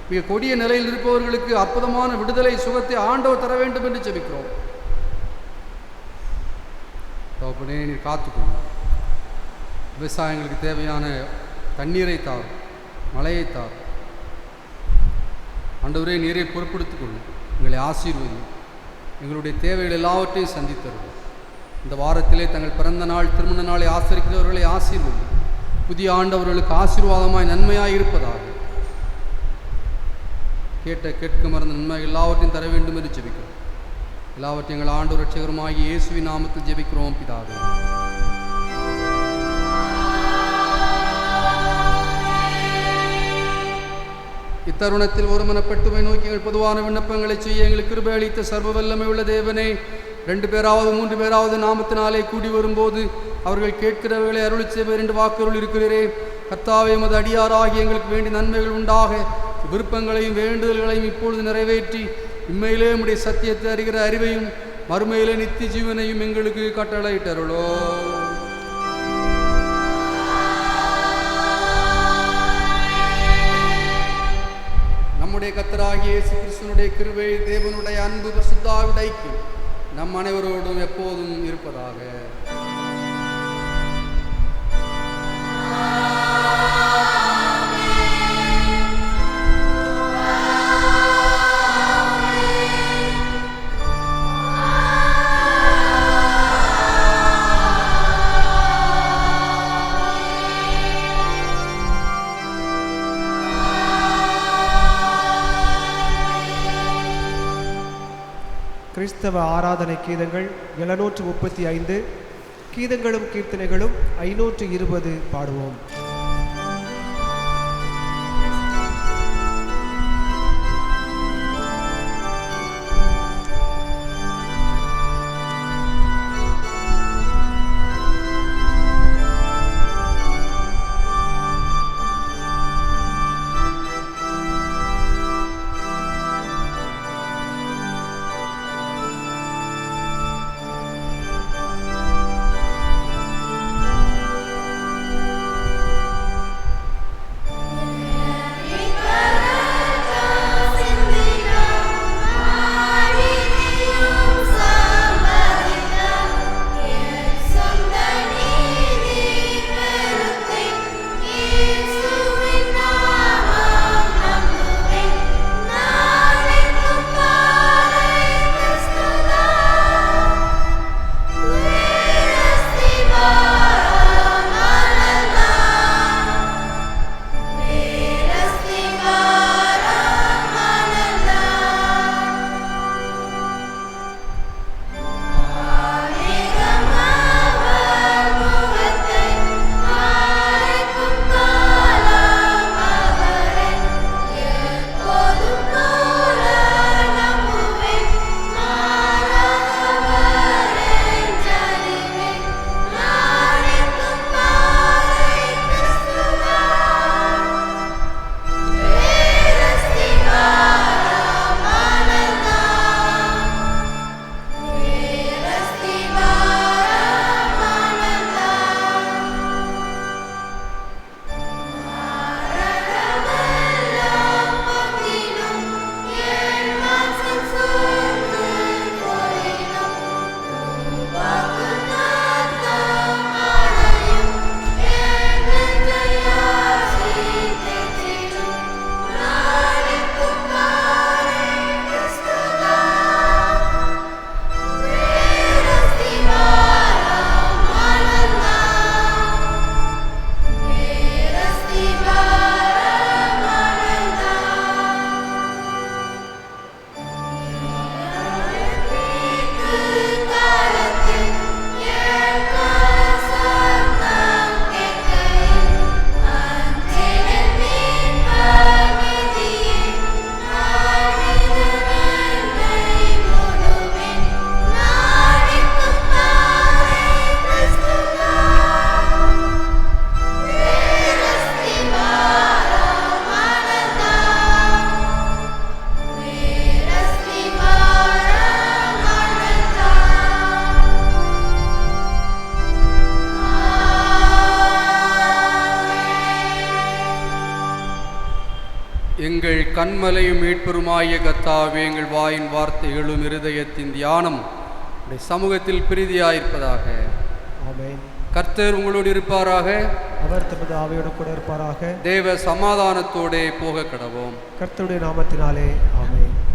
மிக கொடிய நிலையில் இருப்பவர்களுக்கு அற்புதமான விடுதலை சுகத்தை ஆண்டவர் தர வேண்டும் என்று ஜெபிக்கிறோம். தகப்பனே, நீர் காத்துக்கொள்ளும். விவசாயங்களுக்கு தேவையான தண்ணீரை தார், மழையை தார். ஆண்டவரே, நீரை பொறுப்படுத்திக் கொள்ளும், எங்களை ஆசீர்வதி, எங்களுடைய தேவைகள் எல்லாவற்றையும் சந்தித்தருள். இந்த வாரத்திலே தங்கள் பிறந்த நாள், திருமண நாளை ஆசரிக்கிறவர்களை ஆசீர்வதி. புதிய ஆண்டவர்களுக்கு ஆசீர்வாதமாய் நன்மையாய் இருப்பதாக கேட்க மறந்த நன்மை எல்லாவற்றையும் தர வேண்டும் என்று ஜெபிக்கிறோம். எல்லாவற்றையும் எங்கள் ஆண்டவர் ரட்சகருமாகிய இயேசுவின் நாமத்தில் ஜெபிக்கிறோம் பிதாவே. இத்தருணத்தில் ஒருமனப்பட்டுமை நோக்கி எங்கள் பொதுவான விண்ணப்பங்களை செய்ய எங்களுக்கு கிருபை அளித்த சர்வ வல்லமை உள்ள தேவனே, 2 பேராவது 3 பேராவது நாமத்தினாலே கூடி வரும்போது அவர்கள் கேட்கிறவர்களை அருளி செய்வர் என்று வாக்குறுள் இருக்கிறீரே. கர்த்தாவே, எமது அடியாராகி எங்களுக்கு வேண்டிய நன்மைகள் உண்டாக விருப்பங்களையும் வேண்டுதல்களையும் இப்பொழுது நிறைவேற்றி இம்மையிலே உம்முடைய சத்தியத்தை அறிகிற அறிவையும் மறுமையிலே நித்திய ஜீவனையும் எங்களுக்கு கட்டளையிட்டருளோ. நம்முடைய கர்த்தராகிய இயேசு கிறிஸ்துவினுடைய கிருபை, தேவனுடைய அன்பு, பரிசுத்த ஆவியின் ஐக்கியம் நம் அனைவரோடும் எப்போதும் இருப்பதாக. கிறிஸ்தவ ஆராதனை கீதங்கள் 735, கீதங்களும் கீர்த்தனைகளும் 520 பாடுவோம். எங்கள் கண்மலையும் மீட்பெருமாகிய கர்த்தாவே, எங்கள் வாயின் வார்த்தைகளும் இருதயத்தின் தியானம் உடைய சமூகத்தில் பிரீதியாயிருப்பதாக. ஆமென். கர்த்தர் உங்களோடு இருப்பாராக. அவர் தமது ஆவியோடு கூட இருப்பாராக. தேவ சமாதானத்தோடே போக கடவோம். கர்த்தருடைய நாமத்தினாலே ஆமென்.